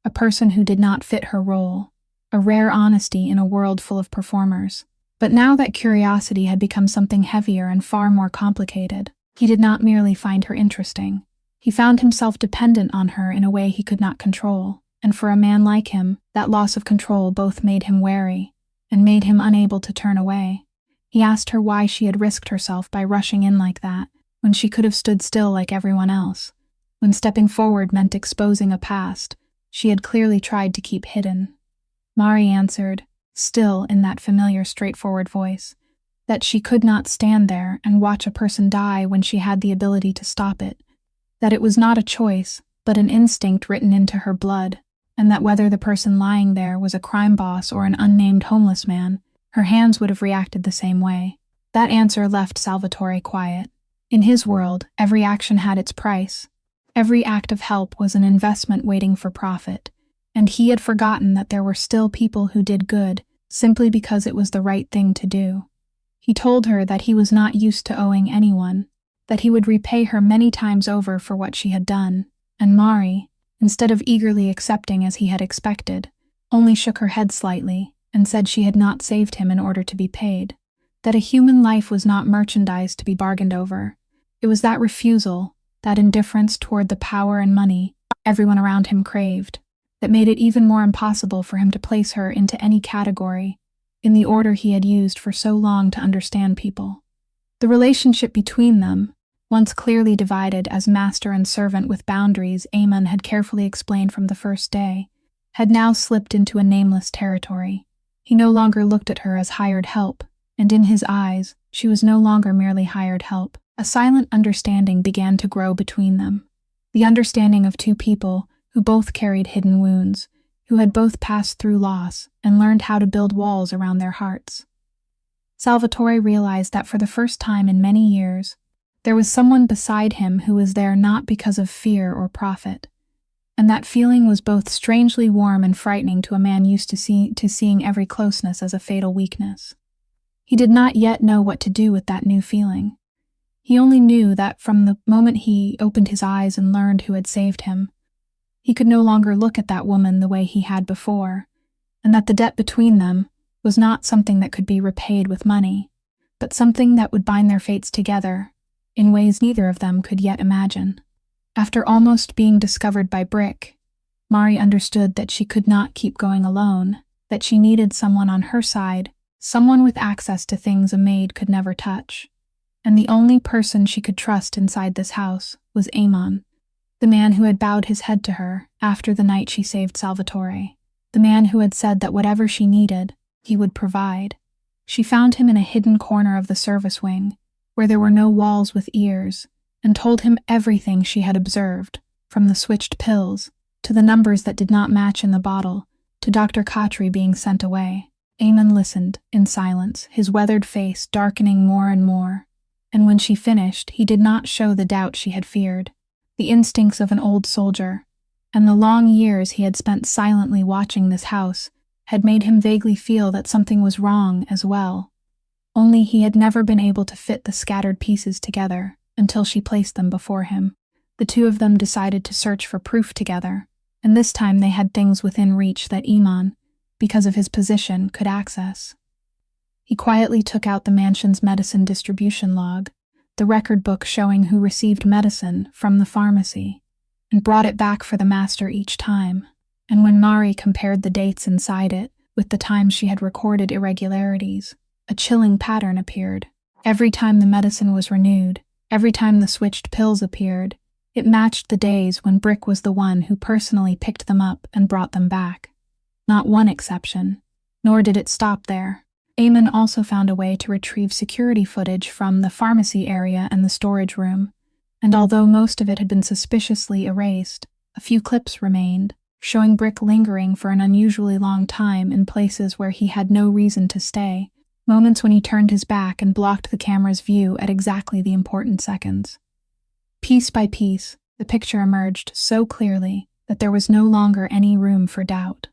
a person who did not fit her role, a rare honesty in a world full of performers. But now that curiosity had become something heavier and far more complicated, he did not merely find her interesting. He found himself dependent on her in a way he could not control, and for a man like him, that loss of control both made him wary and made him unable to turn away. He asked her why she had risked herself by rushing in like that, when she could have stood still like everyone else, when stepping forward meant exposing a past she had clearly tried to keep hidden. Mari answered, still in that familiar straightforward voice, that she could not stand there and watch a person die when she had the ability to stop it, that it was not a choice, but an instinct written into her blood, and that whether the person lying there was a crime boss or an unnamed homeless man, her hands would have reacted the same way. That answer left Salvatore quiet. In his world, every action had its price. Every act of help was an investment waiting for profit, and he had forgotten that there were still people who did good simply because it was the right thing to do. He told her that he was not used to owing anyone, that he would repay her many times over for what she had done, and Mari, instead of eagerly accepting as he had expected, only shook her head slightly and said she had not saved him in order to be paid, that a human life was not merchandise to be bargained over. It was that refusal, that indifference toward the power and money everyone around him craved, that made it even more impossible for him to place her into any category, in the order he had used for so long to understand people. The relationship between them, once clearly divided as master and servant with boundaries Eamon had carefully explained from the first day, had now slipped into a nameless territory. He no longer looked at her as hired help, and in his eyes, she was no longer merely hired help. A silent understanding began to grow between them. The understanding of two people who both carried hidden wounds, who had both passed through loss and learned how to build walls around their hearts. Salvatore realized that for the first time in many years, there was someone beside him who was there not because of fear or profit, And that feeling was both strangely warm and frightening to a man used to seeing every closeness as a fatal weakness. He did not yet know what to do with that new feeling. He only knew that from the moment he opened his eyes and learned who had saved him, he could no longer look at that woman the way he had before, and that the debt between them was not something that could be repaid with money, but something that would bind their fates together in ways neither of them could yet imagine. After almost being discovered by Brick, Mari understood that she could not keep going alone, that she needed someone on her side, someone with access to things a maid could never touch. And the only person she could trust inside this house was Amon, the man who had bowed his head to her after the night she saved Salvatore, the man who had said that whatever she needed, he would provide. She found him in a hidden corner of the service wing, where there were no walls with ears, and told him everything she had observed, from the switched pills, to the numbers that did not match in the bottle, to Dr. Khatri being sent away. Amon listened, in silence, his weathered face darkening more and more. And when she finished, he did not show the doubt she had feared, the instincts of an old soldier, and the long years he had spent silently watching this house had made him vaguely feel that something was wrong as well. Only he had never been able to fit the scattered pieces together until she placed them before him. The two of them decided to search for proof together, and this time they had things within reach that Iman, because of his position, could access. He quietly took out the mansion's medicine distribution log, the record book showing who received medicine from the pharmacy, and brought it back for the master each time. And when Mari compared the dates inside it with the times she had recorded irregularities, a chilling pattern appeared. Every time the medicine was renewed, every time the switched pills appeared, it matched the days when Brick was the one who personally picked them up and brought them back. Not one exception. Nor did it stop there. Amon also found a way to retrieve security footage from the pharmacy area and the storage room, and although most of it had been suspiciously erased, a few clips remained, showing Brick lingering for an unusually long time in places where he had no reason to stay, moments when he turned his back and blocked the camera's view at exactly the important seconds. Piece by piece, the picture emerged so clearly that there was no longer any room for doubt.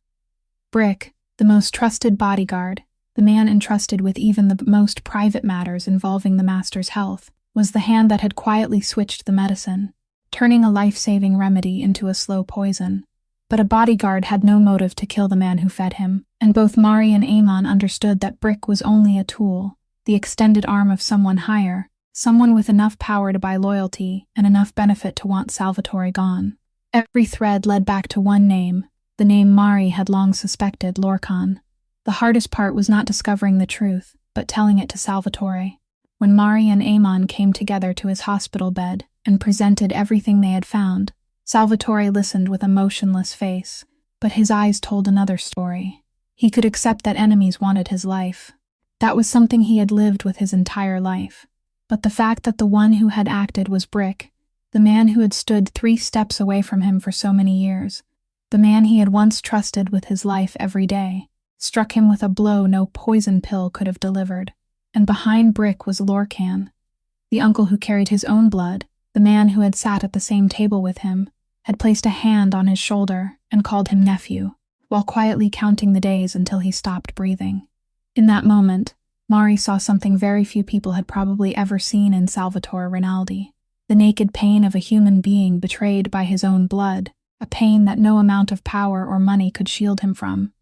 Brick, the most trusted bodyguard, the man entrusted with even the most private matters involving the master's health, was the hand that had quietly switched the medicine, turning a life-saving remedy into a slow poison. But a bodyguard had no motive to kill the man who fed him, and both Mari and Amon understood that Brick was only a tool, the extended arm of someone higher, someone with enough power to buy loyalty and enough benefit to want Salvatore gone. Every thread led back to one name, the name Mari had long suspected, Lorcan. The hardest part was not discovering the truth, but telling it to Salvatore. When Mari and Amon came together to his hospital bed and presented everything they had found, Salvatore listened with a motionless face, but his eyes told another story. He could accept that enemies wanted his life. That was something he had lived with his entire life. But the fact that the one who had acted was Brick, the man who had stood 3 steps away from him for so many years, the man he had once trusted with his life every day, struck him with a blow no poison pill could have delivered. And behind Brick was Lorcan, the uncle who carried his own blood, the man who had sat at the same table with him, had placed a hand on his shoulder and called him nephew, while quietly counting the days until he stopped breathing. In that moment, Mari saw something very few people had probably ever seen in Salvatore Rinaldi, the naked pain of a human being betrayed by his own blood, a pain that no amount of power or money could shield him from.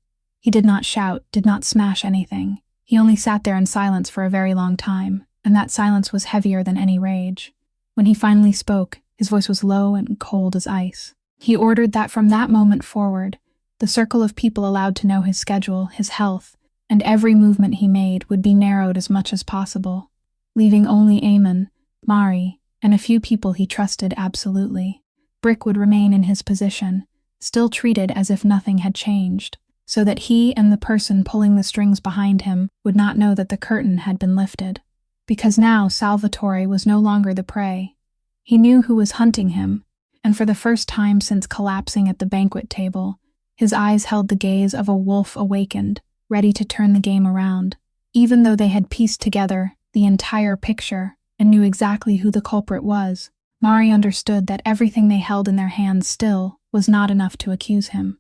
He did not shout, did not smash anything. He only sat there in silence for a very long time, and that silence was heavier than any rage. When he finally spoke, his voice was low and cold as ice. He ordered that from that moment forward, the circle of people allowed to know his schedule, his health, and every movement he made would be narrowed as much as possible, leaving only Amon, Mari, and a few people he trusted absolutely. Brick would remain in his position, still treated as if nothing had changed, so that he and the person pulling the strings behind him would not know that the curtain had been lifted. Because now Salvatore was no longer the prey. He knew who was hunting him, and for the first time since collapsing at the banquet table, his eyes held the gaze of a wolf awakened, ready to turn the game around. Even though they had pieced together the entire picture and knew exactly who the culprit was, Mari understood that everything they held in their hands still was not enough to accuse him.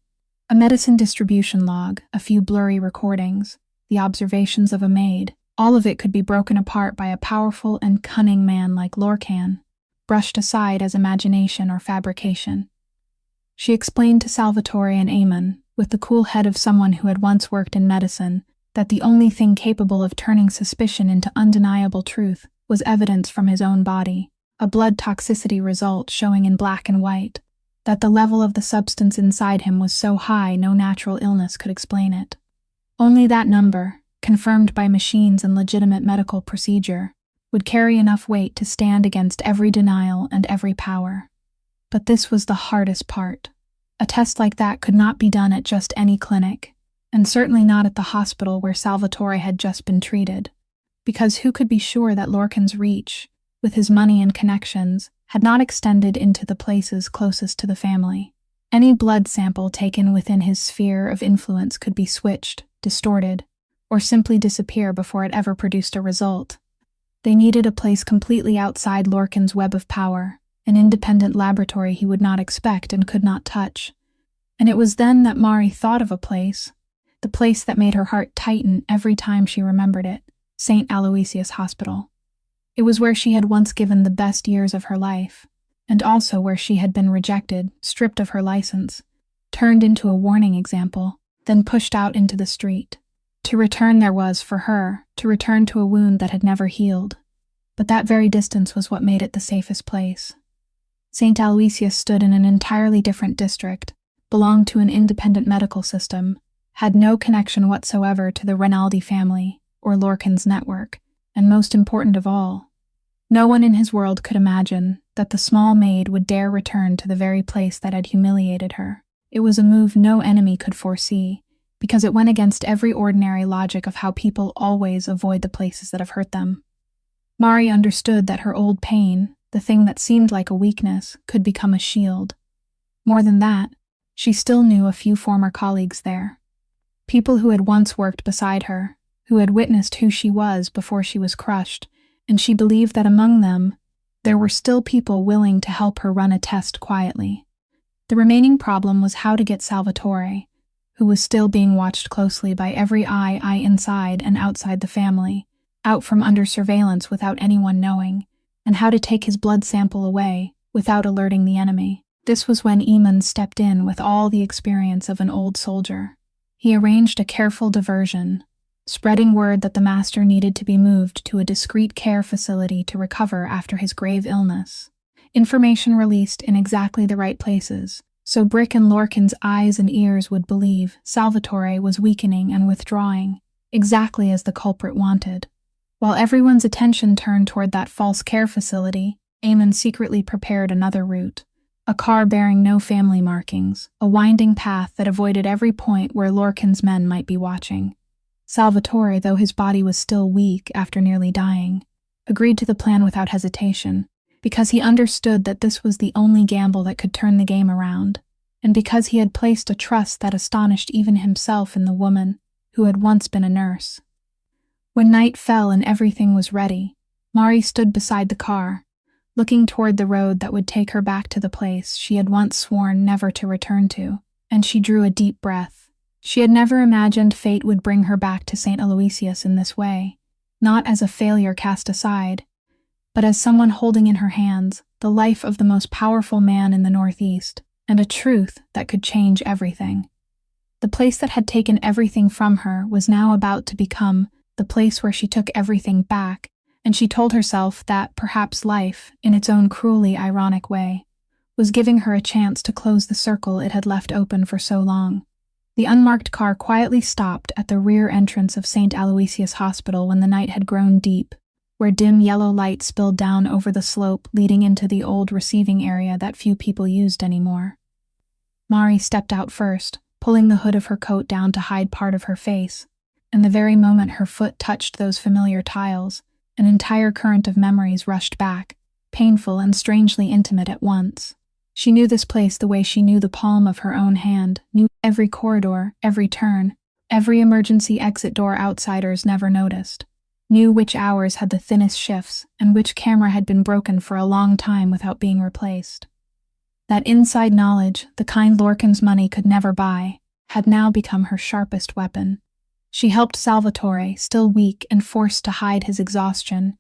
A medicine distribution log, a few blurry recordings, the observations of a maid, all of it could be broken apart by a powerful and cunning man like Lorcan, brushed aside as imagination or fabrication. She explained to Salvatore and Eamon, with the cool head of someone who had once worked in medicine, that the only thing capable of turning suspicion into undeniable truth was evidence from his own body, a blood toxicity result showing in black and white, that the level of the substance inside him was so high no natural illness could explain it. Only that number, confirmed by machines and legitimate medical procedure, would carry enough weight to stand against every denial and every power. But this was the hardest part. A test like that could not be done at just any clinic, and certainly not at the hospital where Salvatore had just been treated, because who could be sure that Lorcan's reach, with his money and connections, had not extended into the places closest to the family. Any blood sample taken within his sphere of influence could be switched, distorted, or simply disappear before it ever produced a result. They needed a place completely outside Lorcan's web of power, an independent laboratory he would not expect and could not touch. And it was then that Mari thought of a place, the place that made her heart tighten every time she remembered it, St. Aloysius Hospital. It was where she had once given the best years of her life, and also where she had been rejected, stripped of her license, turned into a warning example, then pushed out into the street. To return there was, for her, to return to a wound that had never healed. But that very distance was what made it the safest place. St. Aloysius stood in an entirely different district, belonged to an independent medical system, had no connection whatsoever to the Rinaldi family or Lorcan's network, and most important of all, no one in his world could imagine that the small maid would dare return to the very place that had humiliated her. It was a move no enemy could foresee, because it went against every ordinary logic of how people always avoid the places that have hurt them. Mari understood that her old pain, the thing that seemed like a weakness, could become a shield. More than that, she still knew a few former colleagues there. People who had once worked beside her, who had witnessed who she was before she was crushed, and she believed that among them, there were still people willing to help her run a test quietly. The remaining problem was how to get Salvatore, who was still being watched closely by every eye inside and outside the family, out from under surveillance without anyone knowing, and how to take his blood sample away without alerting the enemy. This was when Eamon stepped in with all the experience of an old soldier. He arranged a careful diversion, spreading word that the master needed to be moved to a discreet care facility to recover after his grave illness. Information released in exactly the right places, so Brick and Lorcan's eyes and ears would believe Salvatore was weakening and withdrawing, exactly as the culprit wanted. While everyone's attention turned toward that false care facility, Eamon secretly prepared another route. A car bearing no family markings, a winding path that avoided every point where Lorcan's men might be watching. Salvatore, though his body was still weak after nearly dying, agreed to the plan without hesitation, because he understood that this was the only gamble that could turn the game around, and because he had placed a trust that astonished even himself in the woman who had once been a nurse. When night fell and everything was ready, Mari stood beside the car, looking toward the road that would take her back to the place she had once sworn never to return to, and she drew a deep breath. She had never imagined fate would bring her back to St. Aloysius in this way, not as a failure cast aside, but as someone holding in her hands the life of the most powerful man in the Northeast, and a truth that could change everything. The place that had taken everything from her was now about to become the place where she took everything back, and she told herself that perhaps life, in its own cruelly ironic way, was giving her a chance to close the circle it had left open for so long. The unmarked car quietly stopped at the rear entrance of St. Aloysius Hospital when the night had grown deep, where dim yellow light spilled down over the slope leading into the old receiving area that few people used anymore. Mari stepped out first, pulling the hood of her coat down to hide part of her face, and the very moment her foot touched those familiar tiles, an entire current of memories rushed back, painful and strangely intimate at once. She knew this place the way she knew the palm of her own hand, knew every corridor, every turn, every emergency exit door outsiders never noticed, knew which hours had the thinnest shifts and which camera had been broken for a long time without being replaced. That inside knowledge, the kind Lorcan's money could never buy, had now become her sharpest weapon. She helped Salvatore, still weak and forced to hide his exhaustion,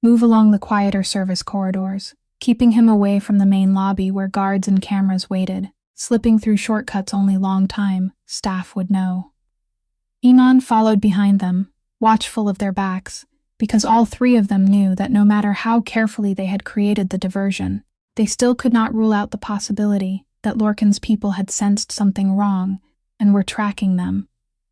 move along the quieter service corridors, keeping him away from the main lobby where guards and cameras waited, slipping through shortcuts only long time staff would know. Iman followed behind them, watchful of their backs, because all three of them knew that no matter how carefully they had created the diversion, they still could not rule out the possibility that Lorcan's people had sensed something wrong and were tracking them.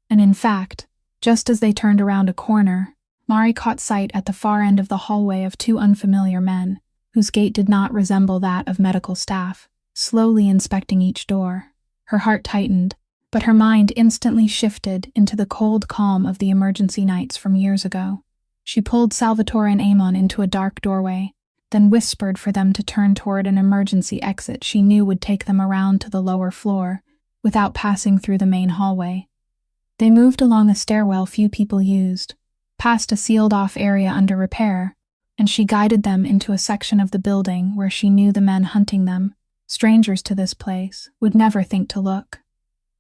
And in fact, just as they turned around a corner, Mari caught sight at the far end of the hallway of two unfamiliar men, whose gait did not resemble that of medical staff, slowly inspecting each door. Her heart tightened, but her mind instantly shifted into the cold calm of the emergency nights from years ago. She pulled Salvatore and Amon into a dark doorway, then whispered for them to turn toward an emergency exit she knew would take them around to the lower floor, without passing through the main hallway. They moved along a stairwell few people used, past a sealed-off area under repair, and she guided them into a section of the building where she knew the men hunting them, strangers to this place, would never think to look.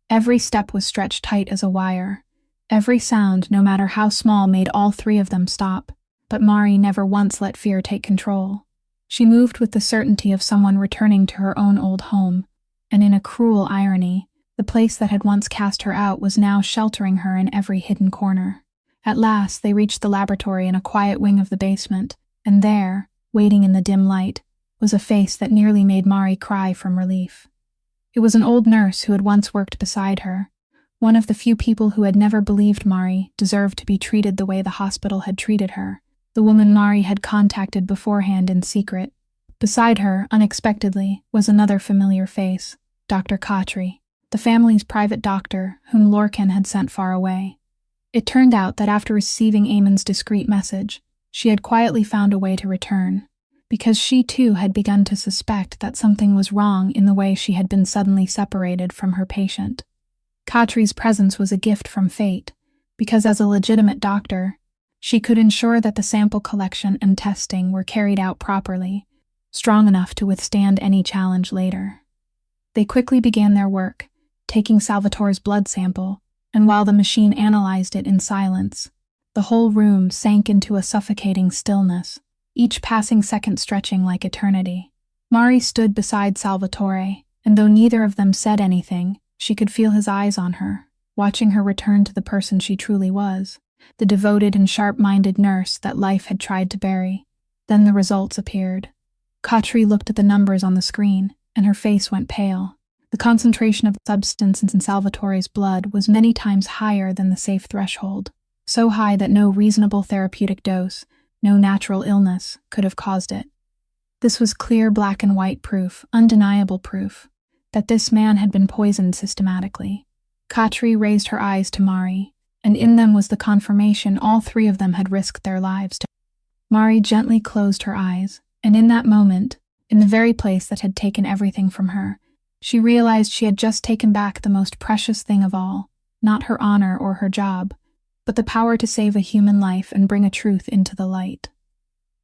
Every step was stretched tight as a wire. Every sound, no matter how small, made all three of them stop, but Mari never once let fear take control. She moved with the certainty of someone returning to her own old home, and in a cruel irony, the place that had once cast her out was now sheltering her in every hidden corner. At last, they reached the laboratory in a quiet wing of the basement, and there, waiting in the dim light, was a face that nearly made Mari cry from relief. It was an old nurse who had once worked beside her, one of the few people who had never believed Mari deserved to be treated the way the hospital had treated her, the woman Mari had contacted beforehand in secret. Beside her, unexpectedly, was another familiar face, Dr. Khatri, the family's private doctor whom Lorcan had sent far away. It turned out that after receiving Amon's discreet message, she had quietly found a way to return, because she too had begun to suspect that something was wrong in the way she had been suddenly separated from her patient. Khatri's presence was a gift from fate, because as a legitimate doctor, she could ensure that the sample collection and testing were carried out properly, strong enough to withstand any challenge later. They quickly began their work, taking Salvatore's blood sample, and while the machine analyzed it in silence, the whole room sank into a suffocating stillness, each passing second stretching like eternity. Mari stood beside Salvatore, and though neither of them said anything, she could feel his eyes on her, watching her return to the person she truly was, the devoted and sharp-minded nurse that life had tried to bury. Then the results appeared. Khatri looked at the numbers on the screen, and her face went pale. The concentration of the substance in Salvatore's blood was many times higher than the safe threshold, so high that no reasonable therapeutic dose, no natural illness, could have caused it. This was clear black and white proof, undeniable proof, that this man had been poisoned systematically. Khatri raised her eyes to Mari, and in them was the confirmation all three of them had risked their lives to. Mari gently closed her eyes, and in that moment, in the very place that had taken everything from her, she realized she had just taken back the most precious thing of all, not her honor or her job, but the power to save a human life and bring a truth into the light.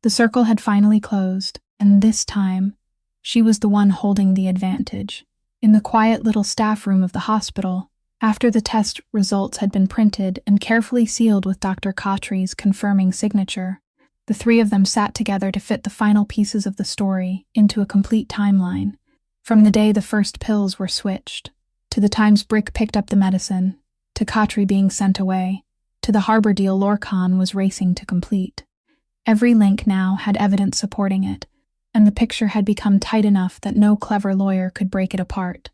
The circle had finally closed, and this time, she was the one holding the advantage. In the quiet little staff room of the hospital, after the test results had been printed and carefully sealed with Dr. Khatri's confirming signature, the three of them sat together to fit the final pieces of the story into a complete timeline, from the day the first pills were switched, to the times Brick picked up the medicine, to Khatri being sent away, to the harbor deal Lorcan was racing to complete. Every link now had evidence supporting it, and the picture had become tight enough that no clever lawyer could break it apart.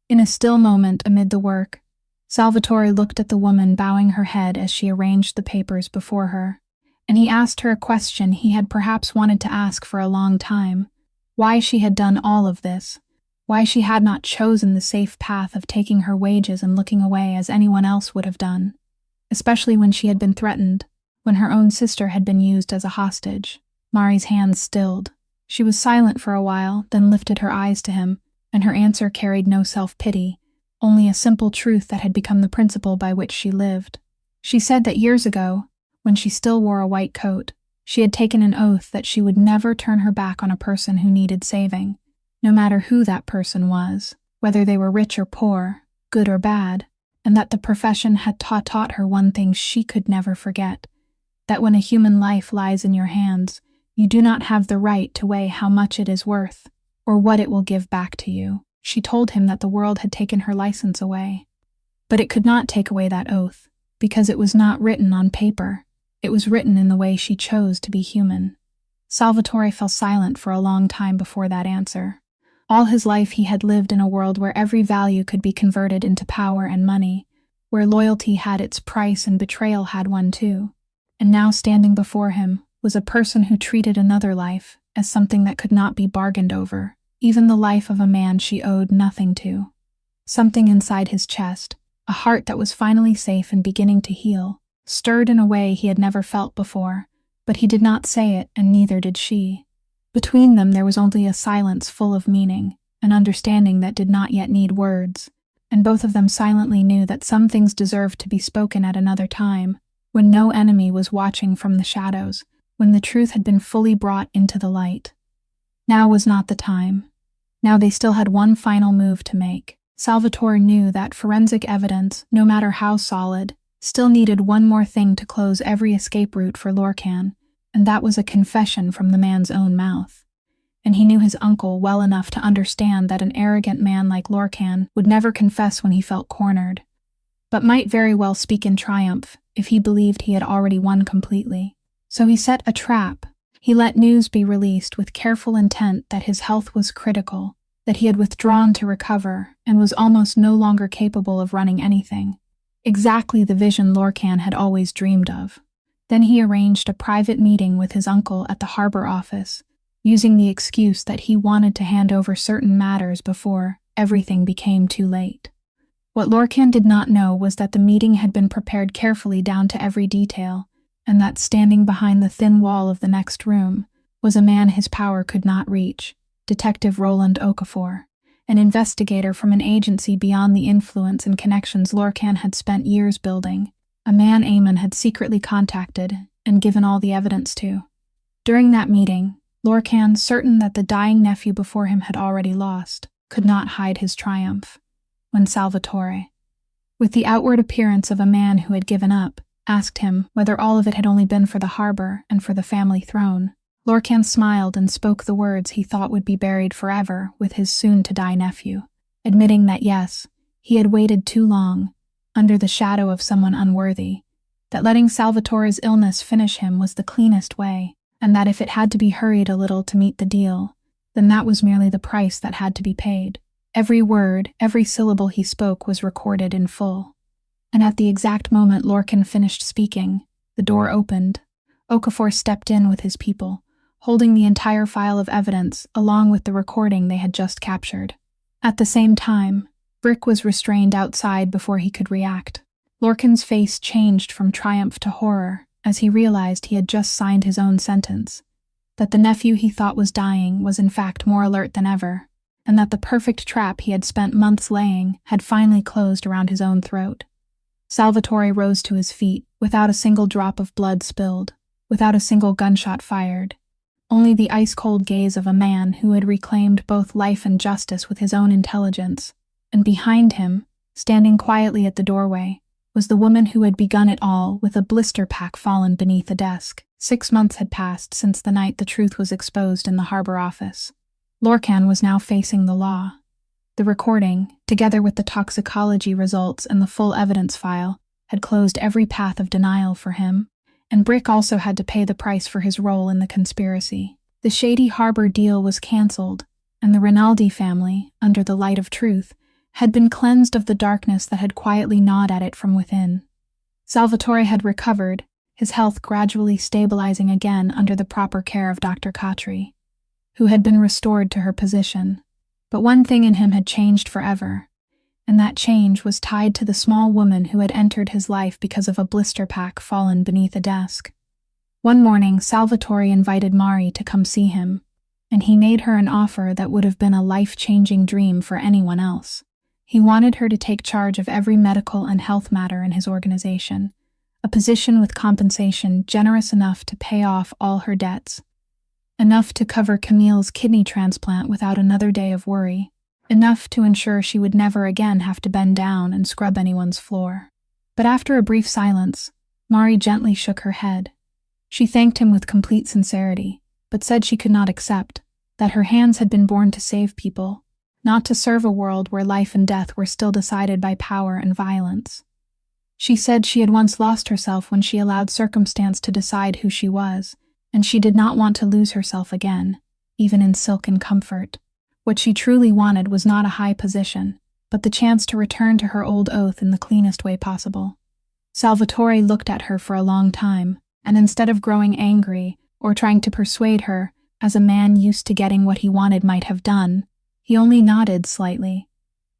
In a still moment amid the work, Salvatore looked at the woman bowing her head as she arranged the papers before her, and he asked her a question he had perhaps wanted to ask for a long time: why she had done all of this, why she had not chosen the safe path of taking her wages and looking away as anyone else would have done, especially when she had been threatened, when her own sister had been used as a hostage. Mari's hands stilled. She was silent for a while, then lifted her eyes to him, and her answer carried no self-pity, only a simple truth that had become the principle by which she lived. She said that years ago, when she still wore a white coat, she had taken an oath that she would never turn her back on a person who needed saving, no matter who that person was, whether they were rich or poor, good or bad, and that the profession had taught her one thing she could never forget, that when a human life lies in your hands, you do not have the right to weigh how much it is worth, or what it will give back to you. She told him that the world had taken her license away. But it could not take away that oath, because it was not written on paper. It was written in the way she chose to be human. Salvatore fell silent for a long time before that answer. All his life he had lived in a world where every value could be converted into power and money, where loyalty had its price and betrayal had one too. And now standing before him was a person who treated another life as something that could not be bargained over, even the life of a man she owed nothing to. Something inside his chest, a heart that was finally safe and beginning to heal, stirred in a way he had never felt before, but he did not say it, and neither did she. Between them there was only a silence full of meaning, an understanding that did not yet need words, and both of them silently knew that some things deserved to be spoken at another time, when no enemy was watching from the shadows, when the truth had been fully brought into the light. Now was not the time. Now they still had one final move to make. Salvatore knew that forensic evidence, no matter how solid, still needed one more thing to close every escape route for Lorcan, and that was a confession from the man's own mouth. And he knew his uncle well enough to understand that an arrogant man like Lorcan would never confess when he felt cornered, but might very well speak in triumph if he believed he had already won completely. So he set a trap. He let news be released with careful intent that his health was critical, that he had withdrawn to recover and was almost no longer capable of running anything. Exactly the vision Lorcan had always dreamed of. Then he arranged a private meeting with his uncle at the harbor office, using the excuse that he wanted to hand over certain matters before everything became too late. What Lorcan did not know was that the meeting had been prepared carefully down to every detail, and that standing behind the thin wall of the next room was a man his power could not reach, Detective Roland Okafor, an investigator from an agency beyond the influence and connections Lorcan had spent years building, a man Eamon had secretly contacted and given all the evidence to. During that meeting, Lorcan, certain that the dying nephew before him had already lost, could not hide his triumph. When Salvatore, with the outward appearance of a man who had given up, asked him whether all of it had only been for the harbor and for the family throne, Lorcan smiled and spoke the words he thought would be buried forever with his soon-to-die nephew, admitting that yes, he had waited too long, under the shadow of someone unworthy, that letting Salvatore's illness finish him was the cleanest way, and that if it had to be hurried a little to meet the deal, then that was merely the price that had to be paid. Every word, every syllable he spoke was recorded in full. And at the exact moment Lorcan finished speaking, the door opened. Okafor stepped in with his people, holding the entire file of evidence along with the recording they had just captured. At the same time, Brick was restrained outside before he could react. Lorcan's face changed from triumph to horror as he realized he had just signed his own sentence, that the nephew he thought was dying was in fact more alert than ever, and that the perfect trap he had spent months laying had finally closed around his own throat. Salvatore rose to his feet, without a single drop of blood spilled, without a single gunshot fired, only the ice-cold gaze of a man who had reclaimed both life and justice with his own intelligence, and behind him, standing quietly at the doorway, was the woman who had begun it all with a blister pack fallen beneath a desk. 6 months had passed since the night the truth was exposed in the harbor office. Lorcan was now facing the law. The recording, together with the toxicology results and the full evidence file, had closed every path of denial for him, and Brick also had to pay the price for his role in the conspiracy. The shady harbor deal was cancelled, and the Rinaldi family, under the light of truth, had been cleansed of the darkness that had quietly gnawed at it from within. Salvatore had recovered, his health gradually stabilizing again under the proper care of Dr. Catri, who had been restored to her position. But one thing in him had changed forever, and that change was tied to the small woman who had entered his life because of a blister pack fallen beneath a desk. One morning, Salvatore invited Mari to come see him, and he made her an offer that would have been a life-changing dream for anyone else. He wanted her to take charge of every medical and health matter in his organization, a position with compensation generous enough to pay off all her debts. Enough to cover Camille's kidney transplant without another day of worry. Enough to ensure she would never again have to bend down and scrub anyone's floor. But after a brief silence, Mari gently shook her head. She thanked him with complete sincerity, but said she could not accept that her hands had been born to save people, not to serve a world where life and death were still decided by power and violence. She said she had once lost herself when she allowed circumstance to decide who she was, and she did not want to lose herself again, even in silken comfort. What she truly wanted was not a high position, but the chance to return to her old oath in the cleanest way possible. Salvatore looked at her for a long time, and instead of growing angry or trying to persuade her, as a man used to getting what he wanted might have done, he only nodded slightly,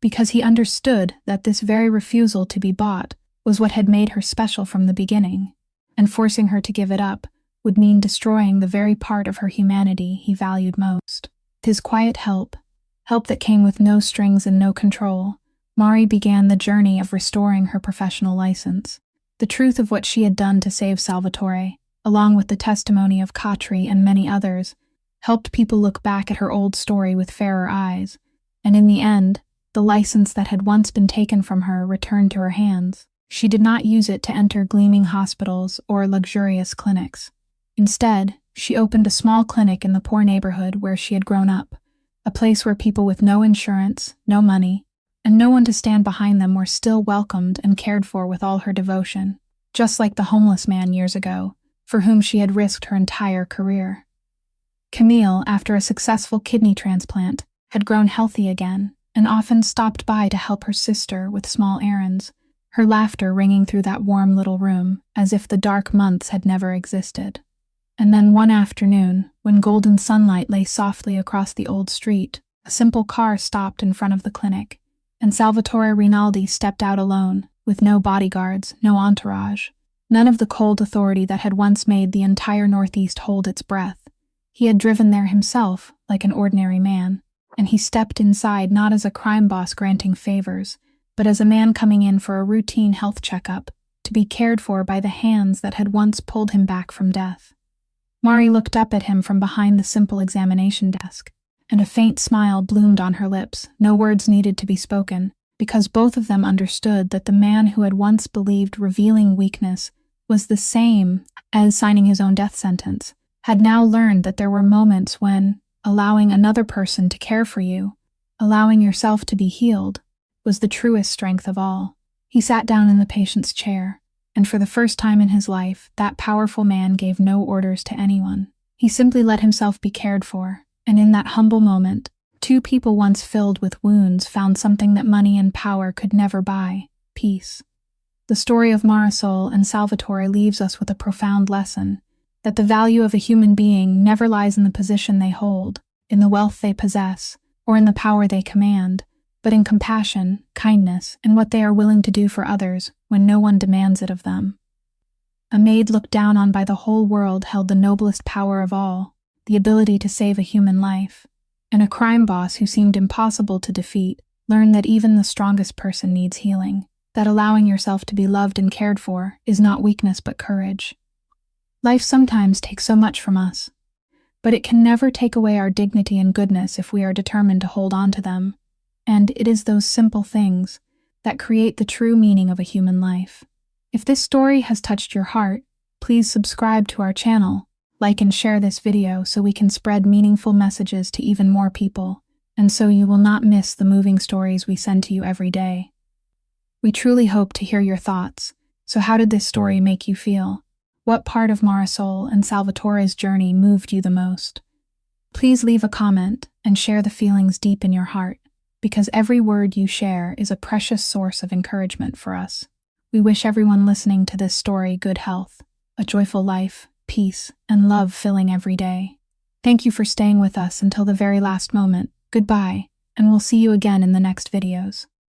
because he understood that this very refusal to be bought was what had made her special from the beginning, and forcing her to give it up would mean destroying the very part of her humanity he valued most. With his quiet help that came with no strings and no control, Mari began the journey of restoring her professional license. The truth of what she had done to save Salvatore, along with the testimony of Katri and many others, helped people look back at her old story with fairer eyes, and in the end, the license that had once been taken from her returned to her hands. She did not use it to enter gleaming hospitals or luxurious clinics. Instead, she opened a small clinic in the poor neighborhood where she had grown up, a place where people with no insurance, no money, and no one to stand behind them were still welcomed and cared for with all her devotion, just like the homeless man years ago, for whom she had risked her entire career. Camille, after a successful kidney transplant, had grown healthy again, and often stopped by to help her sister with small errands, her laughter ringing through that warm little room as if the dark months had never existed. And then one afternoon, when golden sunlight lay softly across the old street, a simple car stopped in front of the clinic, and Salvatore Rinaldi stepped out alone, with no bodyguards, no entourage, none of the cold authority that had once made the entire Northeast hold its breath. He had driven there himself, like an ordinary man, and he stepped inside not as a crime boss granting favors, but as a man coming in for a routine health checkup, to be cared for by the hands that had once pulled him back from death. Mari looked up at him from behind the simple examination desk, and a faint smile bloomed on her lips. No words needed to be spoken, because both of them understood that the man who had once believed revealing weakness was the same as signing his own death sentence, had now learned that there were moments when allowing another person to care for you, allowing yourself to be healed, was the truest strength of all. He sat down in the patient's chair, and for the first time in his life, that powerful man gave no orders to anyone. He simply let himself be cared for, and in that humble moment, two people once filled with wounds found something that money and power could never buy: peace. The story of Marisol and Salvatore leaves us with a profound lesson, that the value of a human being never lies in the position they hold, in the wealth they possess, or in the power they command, but in compassion, kindness, and what they are willing to do for others when no one demands it of them. A maid looked down on by the whole world held the noblest power of all, the ability to save a human life, and a crime boss who seemed impossible to defeat learned that even the strongest person needs healing, that allowing yourself to be loved and cared for is not weakness but courage. Life sometimes takes so much from us, but it can never take away our dignity and goodness if we are determined to hold on to them. And it is those simple things that create the true meaning of a human life. If this story has touched your heart, please subscribe to our channel, like and share this video so we can spread meaningful messages to even more people, and so you will not miss the moving stories we send to you every day. We truly hope to hear your thoughts. So how did this story make you feel? What part of Marisol and Salvatore's journey moved you the most? Please leave a comment and share the feelings deep in your heart, because every word you share is a precious source of encouragement for us. We wish everyone listening to this story good health, a joyful life, peace, and love filling every day. Thank you for staying with us until the very last moment. Goodbye, and we'll see you again in the next videos.